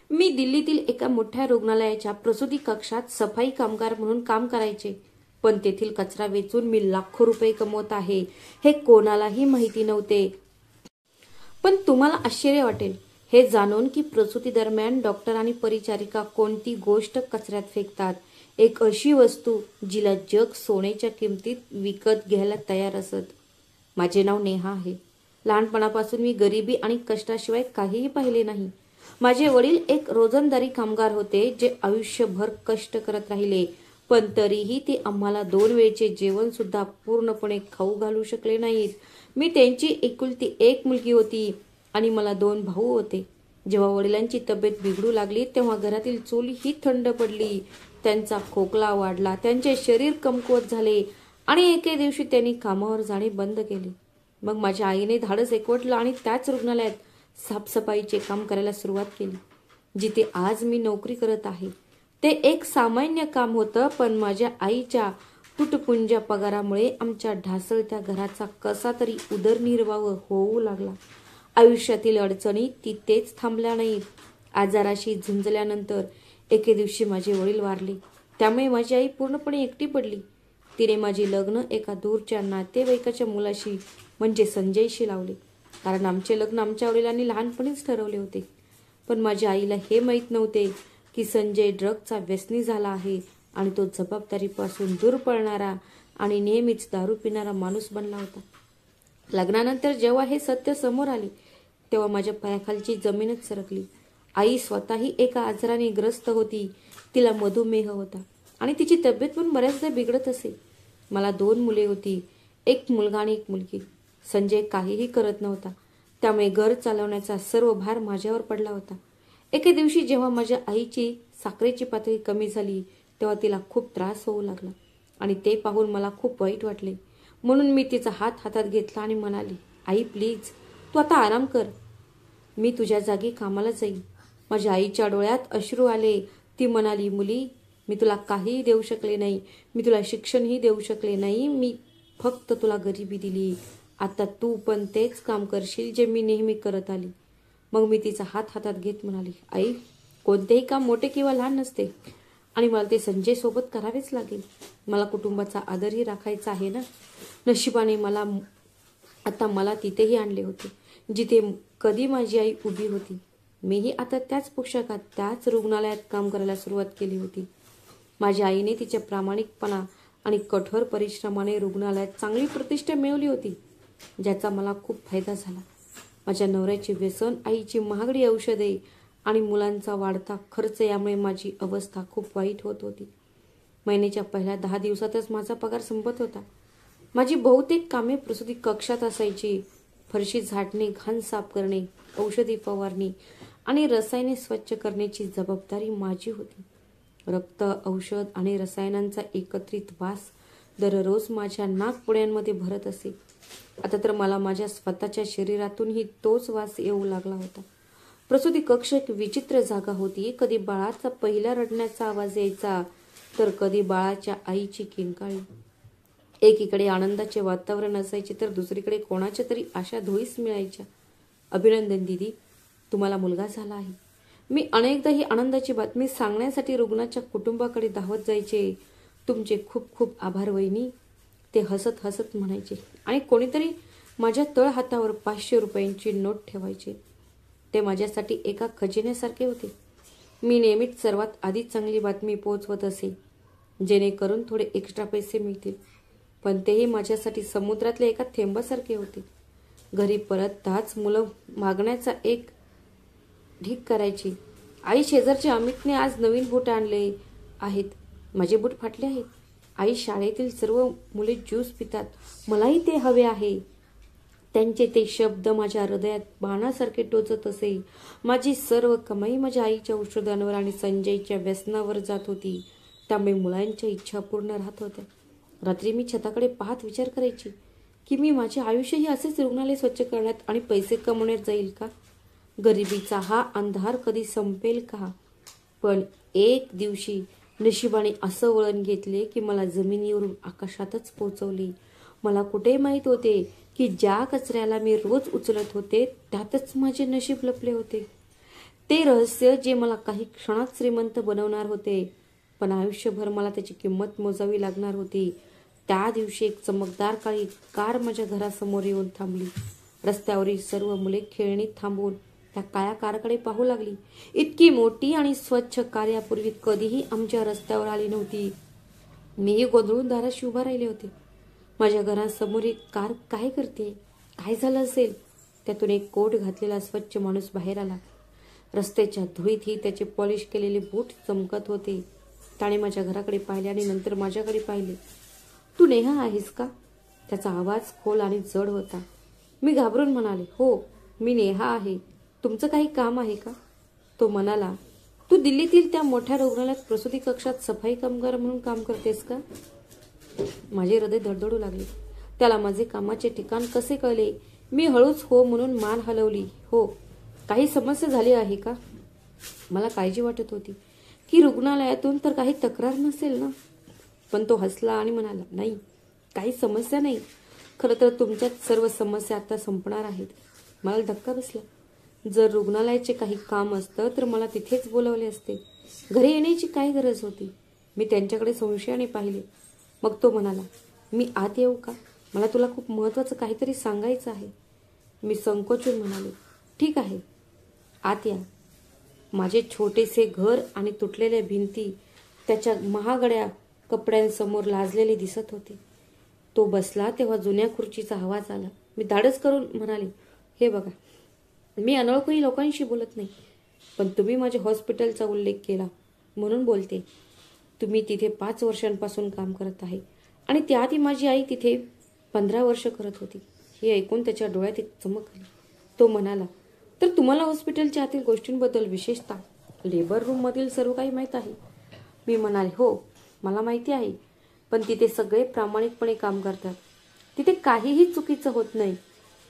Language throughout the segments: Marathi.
मी दिल्लीतील एका मोठ्या रुग्णालयाच्या प्रसूती कक्षात सफाई कामगार म्हणून काम करायचे, पण तेथील कचरा वेचून मी लाखो रुपये कमवत आहे हे कोणालाही माहिती नव्हते. पण तुम्हाला आश्चर्य वाटेल हे जाणून की प्रसूती दरम्यान डॉक्टर आणि परिचारिका कोणती गोष्ट कचऱ्यात फेकतात, एक अशी वस्तू जिला जग सोन्याच्या किमतीत विकत घ्यायला तयार असत. माझे नाव नेहा आहे. लहानपणापासून मी गरिबी आणि कष्टाशिवाय काहीही पाहिले नाही. माझे वडील एक रोजंदारी कामगार होते जे आयुष्यभर कष्ट करत राहिले, पण तरीही ते आम्हाला 2 वेळचे जेवण सुद्धा पूर्णपणे खाऊ घालू शकले नाहीत. मी त्यांची एकुलती एक मुलगी होती आणि मला 2 भाऊ होते. जेव्हा वडिलांची तब्येत बिघडू लागली तेव्हा घरातील चूल ही थंड पडली, त्यांचा खोकला वाढला, त्यांचे शरीर कमकुवत झाले आणि एके दिवशी त्यांनी कामावर जाणे बंद केले. मग माझ्या आईने धाडस एकवटलं आणि त्याच रुग्णालयात साफसफाईचे काम करायला सुरुवात केली, जिथे आज मी नोकरी करत आहे. ते एक सामान्य काम होतं, पण माझ्या आईच्या तुटपुंज्या पगारामुळे आमच्या ढासळत्या घराचा कसा तरी उदरनिर्वाह होऊ लागला. आयुष्यातील अडचणी तिथेच थांबल्या नाहीत. आजाराशी झुंजल्यानंतर एके दिवशी माझे वडील वारले. त्यामुळे माझी आई पूर्णपणे एकटी पडली. तिने माझे लग्न एका दूरच्या नातेवाईकाच्या मुलाशी म्हणजे संजयशी लावले, कारण आमचे लग्न आमच्या वडिलांनी लहानपणीच ठरवले होते. पण माझ्या आईला हे माहीत नव्हते की संजय ड्रगचा व्यसनी झाला आहे आणि तो जबाबदारीपासून दूर पळणारा आणि नेहमीच दारू पिणारा माणूस बनला होता. लग्नानंतर जेव्हा हे सत्य समोर आले तेव्हा माझ्या पायाखालची जमीनच सरकली. आई स्वतःही एका आजाराने ग्रस्त होती. तिला मधुमेह होता आणि तिची तब्येत पण बऱ्याचदा बिघडत असे. मला 2 मुले होती, एक मुलगा आणि एक मुलगी. संजय काहीही करत नव्हता, त्यामुळे घर चालवण्याचा सर्व भार माझ्यावर पडला होता. एके दिवशी जेव्हा माझ्या आईची साखरेची पातळी कमी झाली तेव्हा तिला खूप त्रास होऊ लागला आणि ते पाहून मला खूप वाईट वाटले. म्हणून मी तिचा हात हातात घेतला आणि म्हणाले, आई प्लीज, तू आता आराम कर. मी तुझ्या जागी कामाला जाईन. माझ्या आईच्या डोळ्यात अश्रू आले. ती म्हणाली, मुली, मी तुला काहीही देऊ शकले नाही. मी तुला शिक्षणही देऊ शकले नाही. मी फक्त तुला गरिबी दिली. आता तू पण तेच काम करशील जे मी नेहमी करत आली. मग मी तिचा हात हातात घेत म्हणाली, आई, कोणतेही काम मोठे किंवा लहान नसते आणि मला ते संजय सोबत करावेच लागेल. मला कुटुंबाचा आदरही राखायचा आहे ना. नशिबाने मला तिथेही आणले होते, जिथे कधी माझी आई उभी होती. मीही आता त्याच पोशाखात त्याच रुग्णालयात काम करायला सुरुवात केली होती. माझ्या आईने तिच्या प्रामाणिकपणा आणि कठोर परिश्रमाने रुग्णालयात चांगली प्रतिष्ठा मिळवली होती, ज्याचा मला खूप फायदा झाला. माझ्या नवऱ्याचे व्यसन, आईची महागडी औषधे आणि मुलांचा वाढता खर्च यामुळे माझी अवस्था खूप वाईट होत होती. महिन्याच्या पहिल्या 10 दिवसातच माझा पगार संपत होता. माझी बहुतेक कामे प्रसूती कक्षात असायची. फरशी झाडणे, घाण साफ करणे, औषधी फवारणी आणि रसायने स्वच्छ करण्याची जबाबदारी माझी होती. रक्त, औषध आणि रसायनांचा एकत्रित वास दररोज माझ्या नाकपुड्यांमध्ये भरत असे. आता तर मला माझ्या स्वतःच्या शरीरातूनही तोच वास येऊ लागला होता. प्रसूती कक्ष एक विचित्र जागा होती. कधी बाळाचा पहिल्या रडण्याचा आवाज यायचा, तर कधी बाळाच्या आईची किंकाळी. एकीकडे आनंदाचे वातावरण असायचे, तर दुसरीकडे कोणाच्या तरी आशा धुळीस मिळायच्या. अभिनंदन दीदी, तुम्हाला मुलगा झाला आहे. मी अनेकदा ही आनंदाची बातमी सांगण्यासाठी रुग्णाच्या कुटुंबाकडे धावत जायचे. तुमचे खूप खूप आभार वहिनी, ते हसत हसत म्हणायचे आणि कोणीतरी माझ्या तळहातावर 500 रुपयांची नोट ठेवायचे. ते माझ्यासाठी एका खजिन्यासारखे होते. मी नेहमीच सर्वात आधी चांगली बातमी पोहोचवत असे, जेणेकरून थोडे एक्स्ट्रा पैसे मिळतील. पण तेही माझ्यासाठी समुद्रातल्या एका थेंबासारखे होते. घरी परतताच मुलं मागण्याचा एक ढीक करायची. आई, शेजारच्या अमितने आज नवीन बूट आणले आहेत. माझे बूट फाटले आहेत. आई, शाळेतील सर्व मुले ज्यूस पितात, मलाही ते हवे आहे. त्यांचे ते शब्द माझ्या हृदयात बाणासारखे टोचत असे. माझी सर्व कमाई माझ्या आईच्या औषधांवर आणि संजयच्या व्यसनावर जात होती. त्यामुळे मुलांच्या इच्छा पूर्ण राहत होत्या. रात्री मी छताकडे पाहत विचार करायची की मी माझे आयुष्यही असेच रुग्णालय स्वच्छ करण्यात आणि पैसे कमवण्यात जाईल का? गरिबीचा हा अंधार कधी संपेल का? पण एक दिवशी नशिबाने असं वळण घेतले की मला जमिनीवरून आकाशातच पोहोचवले. मला कुठे माहीत होते की ज्या कचऱ्याला मी रोज उचलत होते त्यातच माझे नशीब लपले होते. ते रहस्य जे मला काही क्षणात श्रीमंत बनवणार होते, पण आयुष्यभर मला त्याची किंमत मोजावी लागणार होती. त्या दिवशी एक चमकदार काळी कार माझ्या घरासमोर येऊन थांबली. रस्त्यावरील सर्व मुले खेळणी थांबवून त्या काळ्या कारकडे पाहू लागली. इतकी मोठी आणि स्वच्छ कार यापूर्वी कधीही आमच्या रस्त्यावर आली नव्हती. मीही गोंधळून दाराशी उभा राहिले होते. माझ्या घरासमोर एक कार काय करते? काय झालं असेल? त्यातून एक कोट घातलेला स्वच्छ माणूस बाहेर आला. रस्त्याच्या धुळीतही त्याचे पॉलिश केलेले बूट चमकत होते. त्याने माझ्या घराकडे पाहिले आणि नंतर माझ्याकडे पाहिले. तू नेहा आहेस का? त्याचा आवाज खोल आणि जड होता. मी घाबरून म्हणाले, हो मी नेहा आहे. तुमचं काही काम आहे का? तो म्हणाला, तू दिल्लीतील त्या मोठ्या रुग्णालयात प्रसूती कक्षात सफाई कामगार म्हणून काम करतेस का? माझे हृदय धडधडू लागले. त्याला माझे कामाचे ठिकाण कसे कळले? मी हळूच हो म्हणून मान हलवली. हो. काही समस्या झाली आहे का? मला काळजी वाटत होती की रुग्णालयातून तर काही तक्रार नसेल ना. पण तो हसला आणि म्हणाला, नाही काही समस्या नाही. खरं तर तुमच्यात सर्व समस्या आता संपणार आहेत. मला धक्का बसला. जर रुग्णालयाचे काही काम असतं तर मला तिथेच बोलवले असते. घरी येण्याची काय गरज होती? मी त्यांच्याकडे संशयाने पाहिले. मग तो म्हणाला, मी आत येऊ का? मला तुला खूप महत्त्वाचं काहीतरी सांगायचं आहे. मी संकोचून म्हणाले, ठीक आहे आत या. माझे छोटेसे घर आणि तुटलेल्या भिंती त्याच्या महागड्या कपड्यांसमोर लाजलेले दिसत होते. तो बसला तेव्हा जुन्या खुर्चीचा आवाज आला. मी धाडस करून म्हणाले, हे बघा मी अनोळखी लोकांशी बोलत नाही, पण तुम्ही माझ्या हॉस्पिटलचा उल्लेख केला म्हणून बोलते. तुम्ही तिथे 5 वर्षांपासून काम करत आहे आणि त्याआधी माझी आई तिथे 15 वर्ष करत होती. हे ऐकून त्याच्या डोळ्यात एक चमक आली. तो म्हणाला, तर तुम्हाला हॉस्पिटलच्या आतील गोष्टींबद्दल विशेषतः लेबर रूममधील सर्व काही माहीत आहे? मी म्हणाले, हो मला माहिती आहे, पण तिथे सगळे प्रामाणिकपणे काम करतात. तिथे काहीही चुकीचं होत नाही.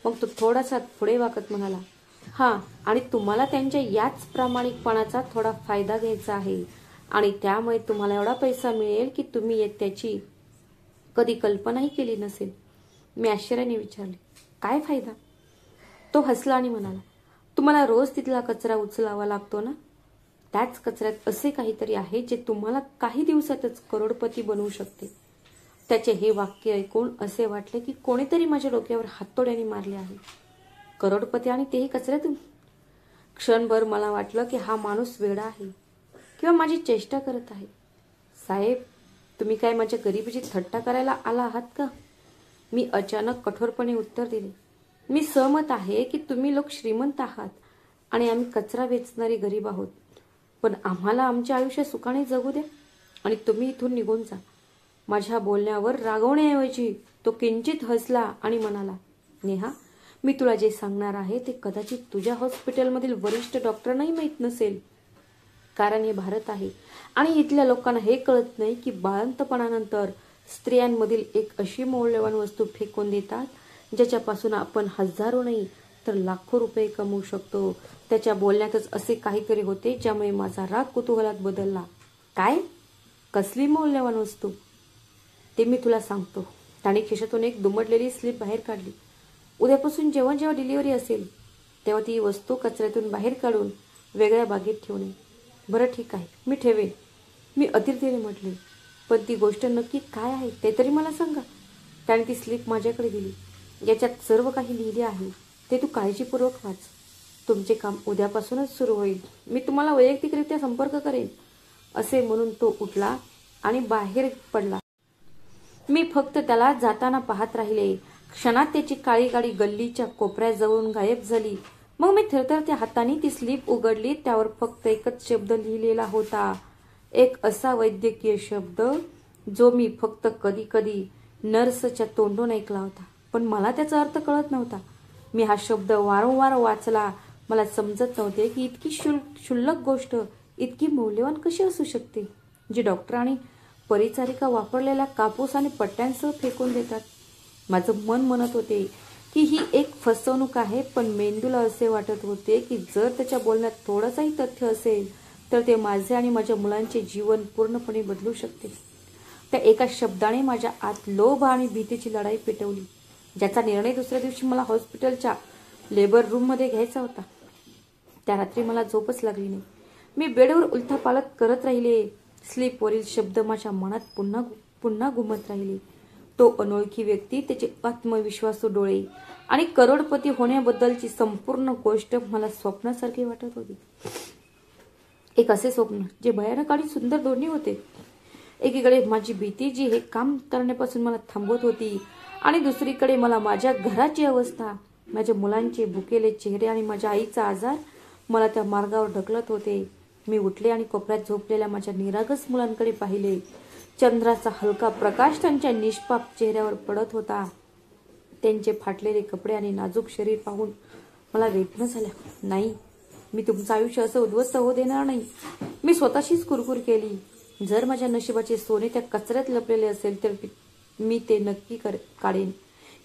मग तो थोडासा पुढे वाकत म्हणाला, हां आणि तुम्हाला त्यांच्या याच प्रामाणिकपणाचा थोडा फायदा घ्यायचा आहे आणि त्यामुळे तुम्हाला एवढा पैसा मिळेल की तुम्ही त्याची कधी कल्पनाही केली नसेल. मी आश्चर्याने विचारले, काय फायदा? तो हसला आणि म्हणाला, तुम्हाला रोज तिथला कचरा उचलावा लागतो ना. त्याच कचऱ्यात असे काहीतरी आहे जे तुम्हाला काही दिवसातच करोडपती बनवू शकते. त्याचे हे वाक्य ऐकून असे वाटले की कोणीतरी माझ्या डोक्यावर हातोड्याने मारले आहे. करोडपती आणि तेही कचऱ्यातून. क्षणभर मला वाटलं की हा माणूस वेडा आहे किंवा माझी चेष्टा करत आहे. साहेब तुम्ही काय माझ्या गरिबीची थट्टा करायला आला आहात का? मी अचानक कठोरपणे उत्तर दिले, मी सहमत आहे की तुम्ही लोक श्रीमंत आहात आणि आम्ही कचरा वेचणारी गरीब आहोत, पण आम्हाला आमचे आयुष्य सुखाने जगू द्या आणि तुम्ही इथून निघून जा. माझ्या बोलण्यावर रागवण्याऐवजी तो किंचित हसला आणि म्हणाला, नेहा मी तुला जे सांगणार आहे ते कदाचित तुझ्या हॉस्पिटलमधील वरिष्ठ डॉक्टरांनाही माहीत नसेल. कारण हे भारत आहे आणि इथल्या लोकांना हे कळत नाही की बाळंतपणानंतर स्त्रियांमधील एक अशी मौल्यवान वस्तू फेकून देतात ज्याच्यापासून आपण हजारो नाही तर लाखो रुपये कमवू शकतो. त्याच्या बोलण्यातच असे काहीतरी होते ज्यामुळे माझा राग कुतूहलात बदलला. काय? कसली मौल्यवान वस्तू? ते मी तुला सांगतो. त्याने खिशातून एक दुमडलेली स्लिप बाहेर काढली. उद्यापासून जेव्हा जेव्हा डिलिव्हरी असेल तेव्हा ती वस्तू कचऱ्यातून बाहेर काढून वेगळ्या बागेत ठेवणे. बरं ठीक आहे मी ठेवेन, मी अतिर्थीने म्हटले, पण ती गोष्ट नक्की काय आहे ते तरी मला सांगा. त्याने ती स्लिप माझ्याकडे दिली. याच्यात सर्व काही लिहिले आहे, ते तू काळजीपूर्वक वाच. तुमचे काम उद्यापासूनच सुरू होईल. मी तुम्हाला वैयक्तिकरित्या संपर्क करेन. असे म्हणून तो उठला आणि बाहेर पडला. मी फक्त त्याला जाताना पाहत राहिले. क्षणात त्याची काळी गाडी गल्लीच्या कोपऱ्याजवळून गायब झाली. मग मी थरथरत्या हाताने ती स्लिप उघडली. त्यावर फक्त एकच शब्द लिहिलेला होता, एक असा वैद्यकीय शब्द जो मी फक्त कधी कधी नर्सच्या तोंडून ऐकला होता, पण मला त्याचा अर्थ कळत नव्हता. मी हा शब्द वारंवार वाचला. मला समजत नव्हते की इतकी क्षुल्लक गोष्ट इतकी मौल्यवान कशी असू शकते, जी डॉक्टर आणि परिचारिका वापरलेल्या कापूस आणि पट्ट्यांसह फेकून देतात. माझं मन म्हणत होते की ही एक फसवणूक आहे, पण मेंदूला असे वाटत होते की जर त्याच्या बोलण्यात थोडंसंही तथ्य असेल तर ते माझे आणि माझ्या मुलांचे जीवन पूर्णपणे बदलू शकते. त्या एका शब्दाने माझ्या आत लोभ आणि भीतीची लढाई पेटवली, ज्याचा निर्णय दुसऱ्या दिवशी मला हॉस्पिटलच्या लेबर रूममध्ये घ्यायचा होता. त्या रात्री मला झोपच लागली नाही. मी बेडवर उलथापालथ करत राहिले. स्लीपवरील शब्द माझ्या मनात पुन्हा पुन्हा घुमत राहिले. तो अनोळखी व्यक्ती, त्याचे आत्मविश्वासू डोळे आणि करोडपती होण्याबद्दलची संपूर्ण गोष्ट मला स्वप्नासारखी वाटत होती. एक असे स्वप्न जे भयानक आणि सुंदर दोन्ही होते. एकीकडे माझी भीती जी हे काम करण्यापासून मला थांबवत होती आणि दुसरीकडे मला माझ्या घराची अवस्था, माझ्या मुलांचे भुकेले चेहरे आणि माझ्या आईचा आजार मला त्या मार्गावर ढकलत होते. मी उठले आणि कोपऱ्यात झोपलेल्या माझ्या निरागस मुलांकडे पाहिले. चंद्राचा हलका प्रकाश त्यांच्या निष्पाप चेहऱ्यावर पडत होता. त्यांचे फाटलेले कपडे आणि नाजूक शरीर पाहून मला वेदना झाल्या. नाही, मी तुमचं आयुष्य असं उद्ध्वस्त होऊ देणार नाही. मी स्वतःशीच कुरकुर केली. जर माझ्या नशिबाचे सोने त्या कचऱ्यात लपलेले असेल तर मी ते नक्की काढेन.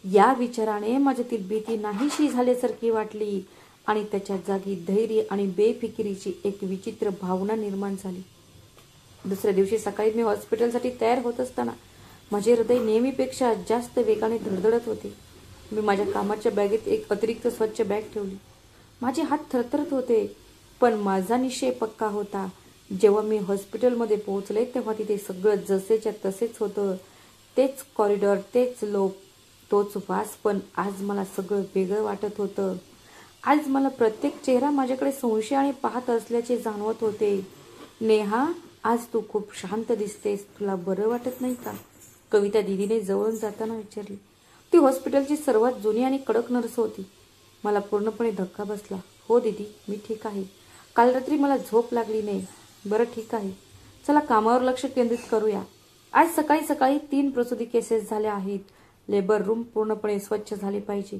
या विचाराने माझ्यातील भीती नाहीशी झाल्यासारखी वाटली आणि त्याच्या जागी धैर्य आणि बेफिकिरीची एक विचित्र भावना निर्माण झाली. दुसऱ्या दिवशी सकाळी मी हॉस्पिटलसाठी तयार होत असताना माझे हृदय नेहमीपेक्षा जास्त वेगाने धडधडत होते. मी माझ्या कामाच्या बॅगेत एक अतिरिक्त स्वच्छ बॅग ठेवली. माझे हात थरथरत होते, पण माझा निश्चय पक्का होता. जेव्हा मी हॉस्पिटलमध्ये पोहोचले तेव्हा तिथे सगळं जसेच्या तसेच होतं. तेच कॉरिडॉर, तेच लोक, तोच वास, पण आज मला सगळं वेगळं वाटत होतं. आज मला प्रत्येक चेहरा माझ्याकडे संशयाने पाहत असल्याचे जाणवत होते. नेहा, आज तू खूप शांत दिसतेस, तुला बरं वाटत नाही का? कविता दीदीने जवळून जाताना विचारली. ती हॉस्पिटलची सर्वात जुनी आणि कडक नर्स होती. मला पूर्णपणे धक्का बसला. हो दीदी, मी ठीक आहे. काल रात्री मला झोप लागली नाही. बरं, ठीक आहे, चला कामावर लक्ष केंद्रित करूया. आज सकाळी सकाळी 3 प्रसूती केसेस झाल्या आहेत. लेबर रूम पूर्णपणे स्वच्छ झाले पाहिजे.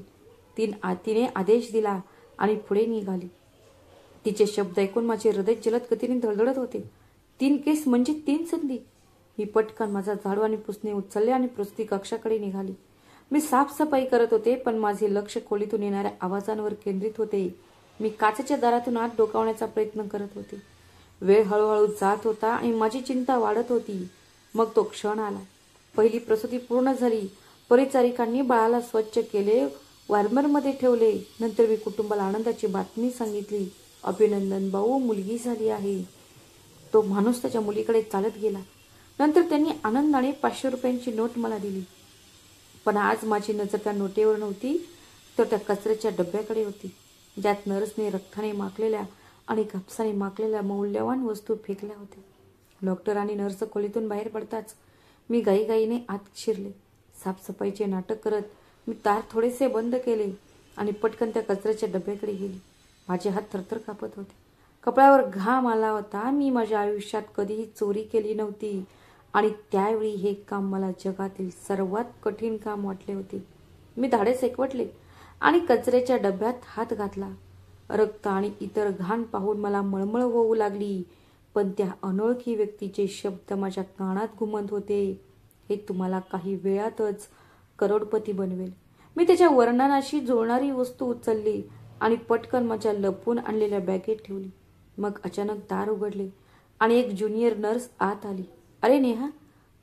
तिने आदेश दिला आणि पुढे निघाली. तिचे शब्द ऐकून माझे हृदय जलद गतीने धडधडत होते. 3 केस म्हणजे 3 संधी. मी पटकन माझा झाडू आणि पुसणे उचलले आणि प्रसूती कक्षाकडे निघाली. मी साफसफाई करत होते, पण माझे लक्ष खोलीतून येणाऱ्या आवाजांवर केंद्रित होते. मी काचेच्या दारातून आत डोकावण्याचा प्रयत्न करत होते. वेळ हळूहळू जात होता आणि माझी चिंता वाढत होती. मग तो क्षण आला. पहिली प्रसूती पूर्ण झाली. परिचारिकांनी बाळाला स्वच्छ केले, वॉर्मरमध्ये ठेवले. नंतर मी कुटुंबाला आनंदाची बातमी सांगितली. अभिनंदन भाऊ, मुलगी झाली आहे. तो माणूस त्याच्या मुलीकडे चालत गेला. नंतर त्यांनी आनंदाने 500 रुपयांची नोट मला दिली. पण आज माझी नजर त्या नोटेवर नव्हती, तर त्या कचऱ्याच्या डब्याकडे होती, ज्यात नर्सने रक्ताने माखलेल्या आणि कापसाने माखलेल्या मौल्यवान वस्तू फेकल्या होत्या. डॉक्टर आणि नर्स खोलीतून बाहेर पडताच मी घाईघाईने आत शिरले. साफसफाईचे नाटक करत मी दार थोडेसे बंद केले आणि पटकन त्या कचऱ्याच्या डब्याकडे गेली. माझे हात थरथर कापत होते. कपड्यावर घाम आला होता. मी माझ्या आयुष्यात कधीही चोरी केली नव्हती आणि त्यावेळी हे काम मला जगातील सर्वात कठीण काम वाटले होते. मी धाडेस एकवटले आणि कचऱ्याच्या डब्यात हात घातला. रक्त आणि इतर घाण पाहून मला मळमळ होऊ लागली. पण त्या अनोळखी व्यक्तीचे शब्द माझ्या कानात घुमत होते. हे तुम्हाला काही वेळातच करोडपती बनवेल. मी त्याच्या वर्णनाशी जुळणारी वस्तू उचलली आणि पटकन माझ्या लपवून आणलेल्या बॅगेत ठेवली. मग अचानक दार उघडले आणि एक ज्युनियर नर्स आत आली. अरे नेहा,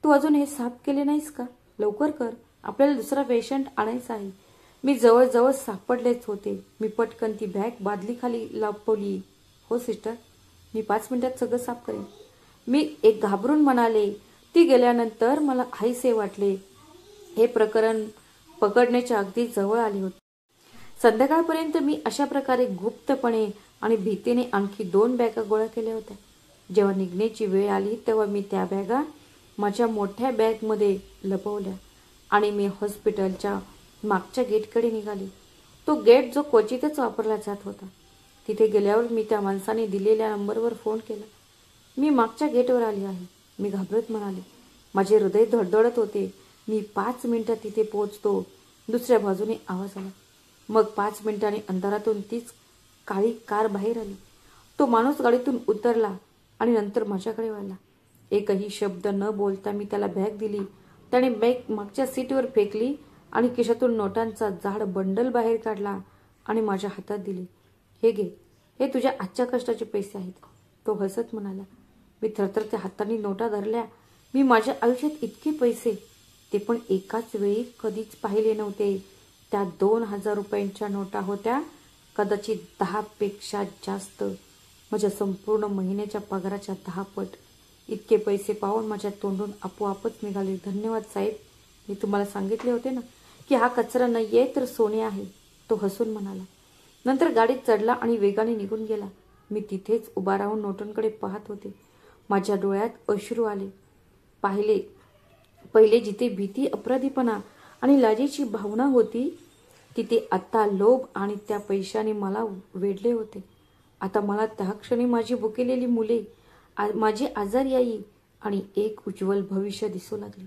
तू अजून हे साफ केले नाहीस का? लवकर कर, आपल्याला दुसरा पेशंट आणायचा आहे. मी जवळजवळ सापडलेच होते. मी पटकन ती बॅग बादलीखाली लपवली. हो सिस्टर, मी 5 मिनिटात सगळं साफ करेन, मी एक घाबरून म्हणाले. ती गेल्यानंतर मला हायसे वाटले. हे प्रकरण पकडण्याच्या अगदी जवळ आले होते. संध्याकाळपर्यंत मी अशा प्रकारे गुप्तपणे आणि भीतीने आणखी 2 बॅगा गोळा केल्या होत्या. जेव्हा निघण्याची वेळ आली तेव्हा मी त्या बॅगा माझ्या मोठ्या बॅगमध्ये लपवल्या आणि मी हॉस्पिटलच्या मागच्या गेटकडे निघाली. तो गेट जो क्वचितच वापरला जात होता. तिथे गेल्यावर मी त्या माणसाने दिलेल्या नंबरवर फोन केला. मी मागच्या गेटवर आली आहे, मी घाबरत म्हणाले. माझे हृदय धडधडत होते. मी 5 मिनिटात तिथे पोहोचतो. दुसऱ्या बाजूने आवाज आला. मग 5 मिनिटांनी अंधारातून तीच काळी कार बाहेर आली. तो माणूस गाडीतून उतरला आणि नंतर माझ्याकडे वळला. एकही शब्द न बोलता मी त्याला बॅग दिली. त्याने बॅग मागच्या सीटवर फेकली आणि खिशातून नोटांचा जाड बंडल बाहेर काढला आणि माझ्या हातात दिले. हे घे, हे तुझ्या आजच्या कष्टाचे पैसे आहेत, तो हसत म्हणाला. मी थरथरत्या हाताने नोटा धरल्या. मी माझ्या आयुष्यात इतके पैसे, ते पण एकाच वेळी, कधीच पाहिले नव्हते. त्या 2000 रुपयांच्या नोटा होत्या. कदाचित 10 पेक्षा जास्त, माझ्या संपूर्ण महिन्याच्या पगाराच्या 10 पट. इतके पैसे पाहून माझ्या तोंडून आपोआपच निघाले, धन्यवाद साहेब. मी तुम्हाला सांगितले होते ना की हा कचरा नाहीये तर सोने आहे, तो हसून म्हणाला. नंतर गाडीत चढला आणि वेगाने निघून गेला. मी तिथेच उभा राहून नोटांकडे पाहत होते. माझ्या डोळ्यात अश्रू आले. पहिले जिथे भीती, अपराधीपणा आणि लाजेची भावना होती, तिथे आता लोभ आणि त्या पैशाने मला वेढले होते. आता मला त्या क्षणी माझी भुकेलेली मुले, माझी आजारी आई आणि एक उज्ज्वल भविष्य दिसू लागले.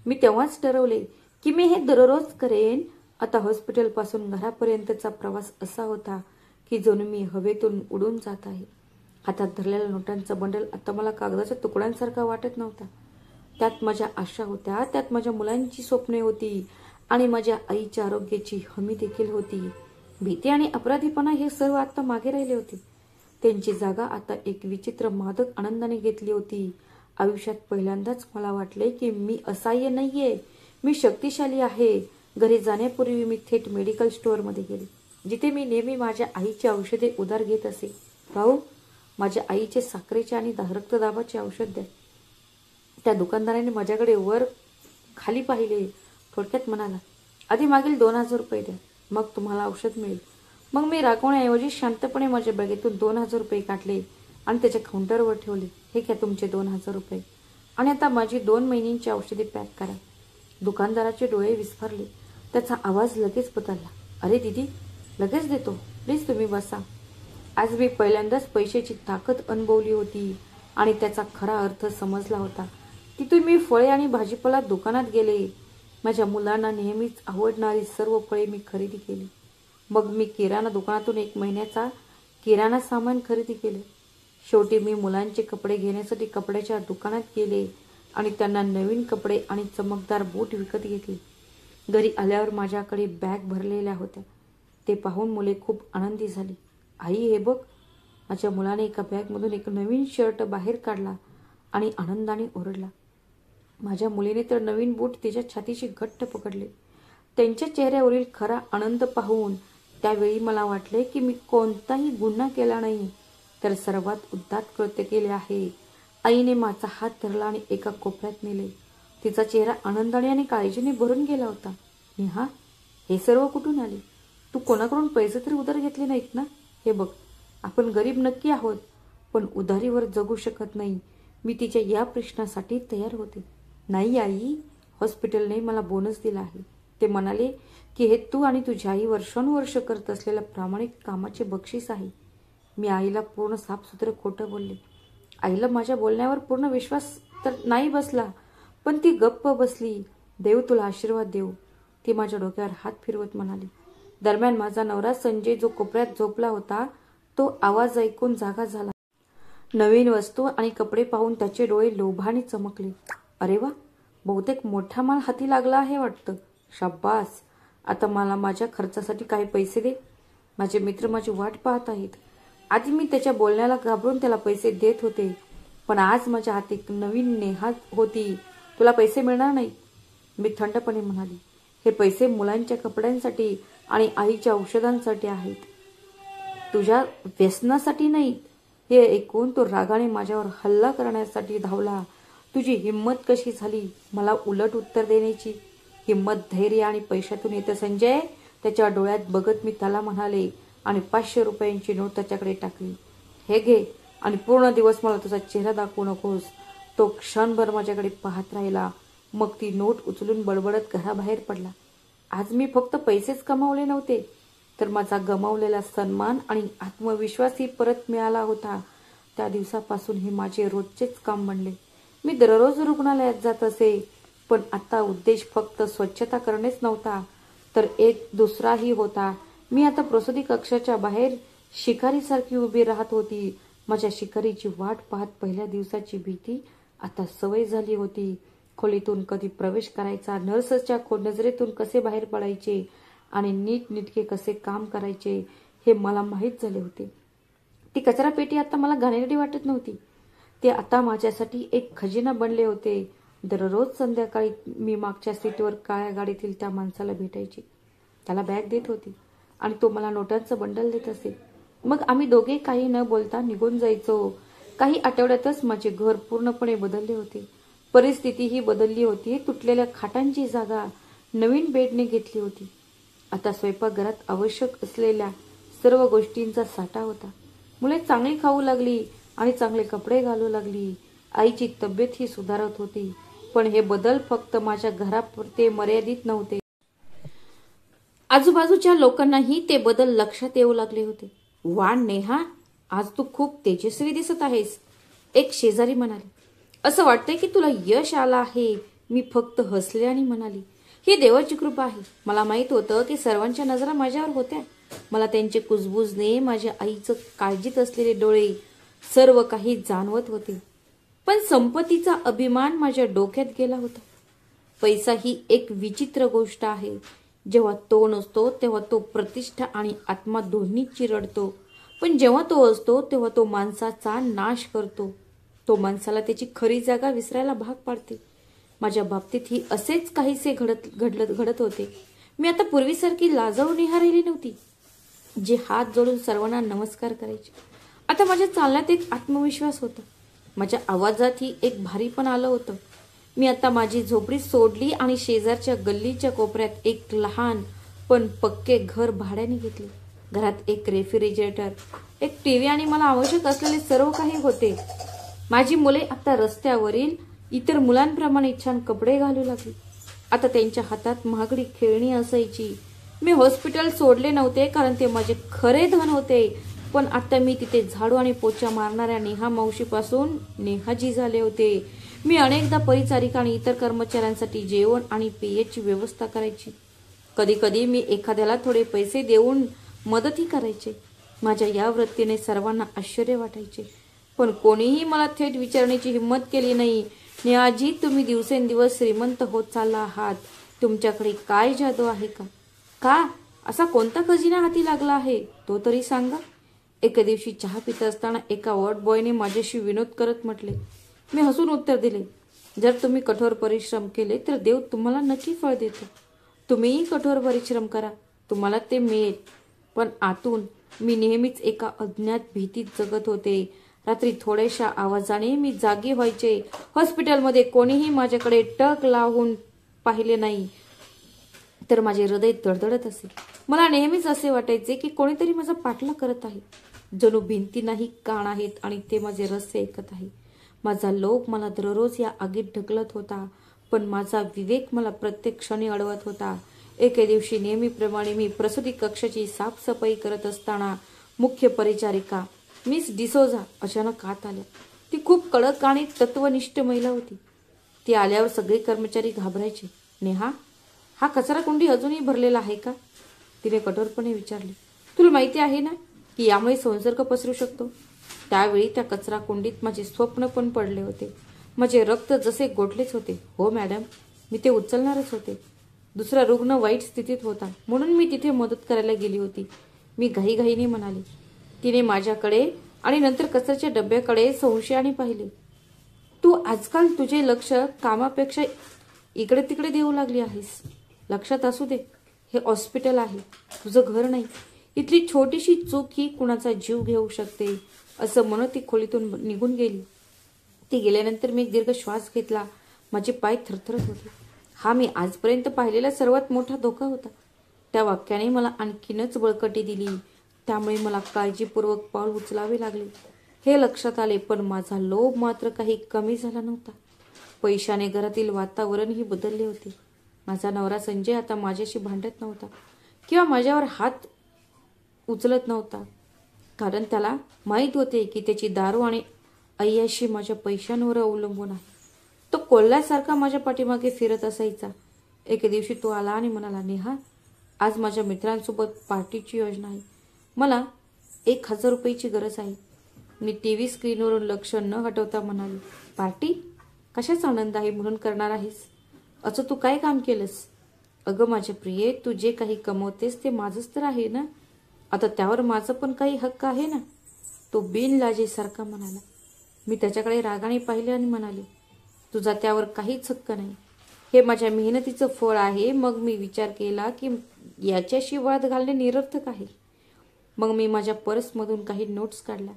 मी तेव्हाच ठरवले की मी हे दररोज करेन. आता हॉस्पिटलपासून घरापर्यंतचा प्रवास असा होता की जणू मी हवेतून उडून जात आहे. हातात धरलेला नोटांचा बंडल आता मला कागदाच्या तुकड्यांसारखा वाटत नव्हता. त्यात माझ्या आशा होत्या, त्यात माझ्या मुलांची स्वप्ने होती आणि माझ्या आईच्या आरोग्याची हमी देखील होती. भीती आणि अपराधीपणा हे सर्व आता मागे राहिले होते. त्यांची जागा आता एक विचित्र मादक आनंदाने घेतली होती. आयुष्यात पहिल्यांदाच मला वाटले की मी असहाय्य नाहीये, मी शक्तिशाली आहे. घरी जाण्यापूर्वी मी थेट मेडिकल स्टोअरमध्ये गेले, जिथे मी नेहमी माझ्या आईची औषधे उधार घेत असे. भाऊ, माझ्या आईचे साखरेचे आणि रक्तदाबाचे औषध द्या. त्या दुकानदाराने माझ्याकडे वर खाली पाहिले. थोडक्यात म्हणाला, आधी मागील 2000 रुपये द्या, मग तुम्हाला औषध मिळेल. मग मी रागवण्याऐवजी शांतपणे माझ्या बॅगेतून 2000 रुपये काढले आणि त्याच्या काउंटरवर ठेवले. हे घ्या तुमचे 2000 रुपये आणि आता माझी 2 महिन्यांची औषधे पॅक करा. दुकानदाराचे डोळे विस्फारले. त्याचा आवाज लगेच बदलला. अरे दीदी, लगेच देतो, प्लीज तुम्ही बसा. आज मी पहिल्यांदाच पैशाची ताकद अनुभवली होती आणि त्याचा खरा अर्थ समजला होता. तिथून मी फळे आणि भाजीपाला दुकानात गेले. माझ्या मुलांना नेहमीच आवडणारी सर्व फळे मी खरेदी केली. मग मी किराणा दुकानातून 1 महिन्याचा किराणा सामान खरेदी केले. शेवटी मी मुलांचे कपडे घेण्यासाठी कपड्याच्या दुकानात गेले आणि त्यांना नवीन कपडे आणि चमकदार बूट विकत घेतले. घरी आल्यावर माझ्याकडे बॅग भरलेल्या होत्या. ते पाहून मुले खूप आनंदी झाली. आई, हे बघ. माझ्या मुलाने एका बॅगमधून एक नवीन शर्ट बाहेर काढला आणि आनंदाने ओरडला. माझ्या मुलीने तर नवीन बूट तिच्या छातीशी घट्ट पकडले. त्यांच्या चेहऱ्यावरील खरा आनंद पाहून त्यावेळी मला वाटले की मी कोणताही गुन्हा केला नाही, तर सर्वात उदात्त कृत्य केले आहे. आईने माझा हात धरला आणि एका कोपऱ्यात नेले. तिचा चेहरा आनंदाने आणि काळजीने भरून गेला होता. नेहा, हे सर्व कुठून आले? तू कोणाकडून पैसे तरी उधार घेतले नाहीत ना? हे बघ, आपण गरीब नक्की आहोत, पण उधारीवर जगू शकत नाही. मी तिच्या या प्रश्नासाठी तयार होते. नाही आई, हॉस्पिटलने मला बोनस दिला आहे. ते म्हणाले की हे तू आणि तुझी आई वर्षानुवर्ष करत असलेल्या प्रामाणिक कामाचे बक्षीस आहे. मी आईला पूर्ण साफसुथरं खोटं बोलले. आईला माझ्या बोलण्यावर पूर्ण विश्वास तर नाही बसला, पण ती गप्प बसली. देव तुला आशीर्वाद देऊ, ती माझ्या डोक्यावर हात फिरवत म्हणाली. दरम्यान माझा नवरा संजय, जो कोपऱ्यात झोपला होता, तो आवाज ऐकून जागा झाला. नवीन वस्तू आणि कपडे पाहून त्याचे डोळे लोभाने चमकले. अरे वा, बहुतेक मोठा माल हाती लागला आहे वाटतं. शाब्बास. आता मला माझ्या खर्चासाठी काही पैसे दे. माझे मित्र माझी वाट पाहत आहेत. आधी मी त्याच्या बोलण्याला घाबरून त्याला पैसे देत होते, पण आज माझ्या हाती नवीन नेहा होती. तुला पैसे मिळणार नाही, मी थंडपणे म्हणाली. हे पैसे मुलांच्या कपड्यांसाठी आणि आईच्या औषधांसाठी आहेत, तुझ्या व्यसनासाठी नाहीत. हे ऐकून तो रागाने माझ्यावर हल्ला करण्यासाठी धावला. तुझी हिंमत कशी झाली मला उलट उत्तर देण्याची? हिंमत धैर्य आणि पैशातून येतं संजय, त्याच्या डोळ्यात बघत मी त्याला म्हणाले आणि 500 रुपयांची नोट त्याच्याकडे टाकली. हे घे आणि पूर्ण दिवस मला तुझा चेहरा दाखवू नकोस. तो क्षणभर माझ्याकडे पाहत राहिला, मग ती नोट उचलून बडबडत घराबाहेर पडला. आज मी फक्त पैसेच कमावले नव्हते, तर माझा गमावलेला सन्मान आणि आत्मविश्वासही परत मिळाला होता. त्या दिवसापासून हे माझे रोजचेच काम बनले. मी दररोज रुग्णालयात जात असे, पण आता उद्देश फक्त स्वच्छता करणेच नव्हता, तर एक दुसराही होता. मी आता प्रसूती कक्षाच्या बाहेर शिकारीसारखी उभी राहत होती. माझ्या शिकारीची वाट पाहत पहिल्या दिवसाची भीती आता सवय झाली होती. खोलीतून कधी प्रवेश करायचा, नर्सच्या नजरेतून कसे बाहेर पडायचे आणि नीटनेटके कसे काम करायचे हे मला माहीत झाले होते. ती कचरा पेटी आता मला घाणेरडी वाटत नव्हती. ते आता माझ्यासाठी एक खजिना बनले होते. दररोज संध्याकाळी मी मागच्या सीटवर काळ्या गाडीतील त्या माणसाला भेटायची. त्याला बॅग देत होती आणि तो मला नोटांचं बंडल देत असे. मग आम्ही दोघे काही न बोलता निघून जायचो. काही आठवड्यातच माझे घर पूर्णपणे बदलले होते. परिस्थितीही बदलली होती. तुटलेल्या खाटांची जागा नवीन बेडने घेतली होती. आता स्वयंपाकघरात आवश्यक असलेल्या सर्व गोष्टींचा साठा होता. मुले चांगली खाऊ लागली आणि चांगले कपडे घालू लागली. आईची तब्येत ही सुधारत होती. पण हे बदल फक्त माझ्या घरापुरते मर्यादित नव्हते. आजूबाजूच्या लोकांनाही ते बदल लक्षात येऊ लागले होते. "वा नेहा, आज तू खूप तेजस्वी दिसत आहेस," एक शेजारी म्हणाले. "असं वाटतंय की तुला यश आलं आहे." मी फक्त हसले आणि म्हणाली, "ही देवाची कृपा आहे." मला माहित होतं की सर्वांच्या नजरा माझ्यावर होत्या. मला त्यांचे कुजबुजणे, माझ्या आईचं काळजीत असलेले डोळे, सर्व काही जाणवत होते. पण संपत्तीचा अभिमान माझ्या डोक्यात गेला होता. पैसा ही एक विचित्र गोष्ट आहे. जेव्हा तो नसतो तेव्हा तो प्रतिष्ठा आणि आत्मा दोन्ही चिरडतो. पण जेव्हा तो असतो तेव्हा तो माणसाचा नाश करतो. तो माणसाला त्याची खरी जागा विसरायला भाग पाडते. माझ्या बाबतीतही असेच काहीसे घडत होते. मी आता पूर्वीसारखी लाजाळू नेहा राहिली नव्हती, जे हात जोडून सर्वांना नमस्कार करायचे. आता माझ्या चालण्यात एक आत्मविश्वास होता. माझ्या आवाजातही एक भारीपण आलं होतं. मी आता माझी झोपडी सोडली आणि शेजारच्या गल्लीच्या कोपऱ्यात एक लहान पण पक्के घर भाड्याने घेतले. घरात एक रेफ्रिजरेटर, एक टीव्ही आणि मला आवश्यक असलेले सर्व काही होते. माझी मुले आता रस्त्यावरील इतर मुलांप्रमाणे छान कपडे घालू लागली. आता त्यांच्या हातात महागडी खेळणी असायची. मी हॉस्पिटल सोडले नव्हते कारण ते माझे खरे धन होते. पण आता मी तिथे झाडू आणि पोचा मारणाऱ्या नेहा मावशीपासून नेहाजी झाले होते. मी अनेकदा परिचारिका आणि इतर कर्मचाऱ्यांसाठी जेवण आणि पेयाची व्यवस्था करायची. कधी कधी मी एखाद्याला थोडे पैसे देऊन मदतही करायचे. माझ्या या वृत्तीने सर्वांना आश्चर्य वाटायचे. पण कोणीही मला थेट विचारण्याची हिंमत केली नाही, "नेहाजी, तुम्ही दिवसेंदिवस श्रीमंत होत चालला आहात. तुमच्याकडे काय जादू आहे का? का असा कोणता खजिना हाती लागला आहे, तो तरी सांगा." एके दिवशी चहा पित असताना एका वॉर्ड बॉयने माझ्याशी विनोद करत म्हटले. मी हसून उत्तर दिले, "जर तुम्ही कठोर परिश्रम केले तर देव तुम्हाला नक्की फळ देतो. तुम्हीही कठोर परिश्रम करा, तुम्हाला ते मिळेल." पण आतून मी नेहमीच एका अज्ञात भीतीत जगत होते. रात्री थोड्याशा आवाजाने मी जागी व्हायचे. हॉस्पिटलमध्ये कोणीही माझ्याकडे टक लावून पाहिले नाही तर माझे हृदय धडधडत असे. मला नेहमीच असे वाटायचे की कोणीतरी माझा पाठलाग करत आहे. जणू भिंतींनाही कान आहेत आणि ते माझे रहस्य ऐकत आहे. माझा लोभ मला दररोज या आगीत ढकलत होता, पण माझा विवेक मला प्रत्येक क्षणी अडवत होता. एके दिवशी नेहमीप्रमाणे मी प्रसूती कक्षाची साफसफाई करत असताना मुख्य परिचारिका मिस डिसोजा अचानक आत आल्या. ती खूप कडक आणि तत्वनिष्ठ महिला होती. ती आल्यावर सगळे कर्मचारी घाबरायचे. "नेहा, हा कचरा कुंडी अजूनही भरलेला आहे का?" तिने कठोरपणे विचारले. "तुला माहिती आहे ना की यामुळे संसर्ग पसरू शकतो?" त्यावेळी त्या कचरा कुंडीत माझे स्वप्न पण पडले होते. माझे रक्त जसे गोठलेच होते. "हो मॅडम, मी ते उचलणारच होते. दुसरा रुग्ण वाईट स्थितीत होता म्हणून मी तिथे मदत करायला गेली होती," मी घाईघाईने म्हणाले. तिने माझ्याकडे आणि नंतर कचऱ्याच्या डब्याकडे संशयाने पाहिले. "तू आजकाल तुझे लक्ष कामापेक्षा इकडे तिकडे देऊ लागली आहेस. लक्षात असू दे, हे हॉस्पिटल आहे, तुझं घर नाही. इथली छोटीशी चूक ही कुणाचा जीव घेऊ शकते." असं म्हणत ती खोलीतून निघून गेली. ती गेल्यानंतर मी एक दीर्घ श्वास घेतला. माझे पाय थरथरत होते. हा मी आजपर्यंत पाहिलेला सर्वात मोठा धोका होता. त्या वाक्याने मला आणखीनच बळकटी दिली. त्यामुळे मला काळजीपूर्वक पाऊल उचलावे लागले. हे लक्षात आले, पण माझा लोभ मात्र काही कमी झाला नव्हता. पैशाने घरातील वातावरणही बदलले होते. माझा नवरा संजय आता माझ्याशी भांडत नव्हता किंवा माझ्यावर हात उचलत नव्हता, कारण त्याला माहीत होते की त्याची दारू आणि अय्याशी माझ्या पैशांवर अवलंबून आहे. तो कोल्ह्यासारखा माझ्या पाठीमागे फिरत असायचा. एके दिवशी तो आला आणि म्हणाला, "नेहा, आज माझ्या मित्रांसोबत पार्टीची योजना आहे. मला 1,000 रुपयाची गरज आहे." मी टीव्ही स्क्रीनवरून लक्ष न हटवता म्हणाले, "पार्टी? कशाचा आनंद आहे म्हणून करणार आहेस? असं तू काय काम केलंस?" "अगं माझ्या प्रिये, तू जे काही कमवतेस ते माझंच तर आहे ना. आता त्यावर माझा पण काही हक्क आहे ना." तो बिनलाजेसारखा म्हणाला. मी त्याच्याकडे रागाने पाहिले आणि म्हणाले, "तुझा त्यावर काहीच हक्क नाही. हे माझ्या मेहनतीचं फळ आहे." मग मी विचार केला की याच्याशी वाद घालणे निरर्थक आहे. मग मी माझ्या पर्समधून काही नोट्स काढल्या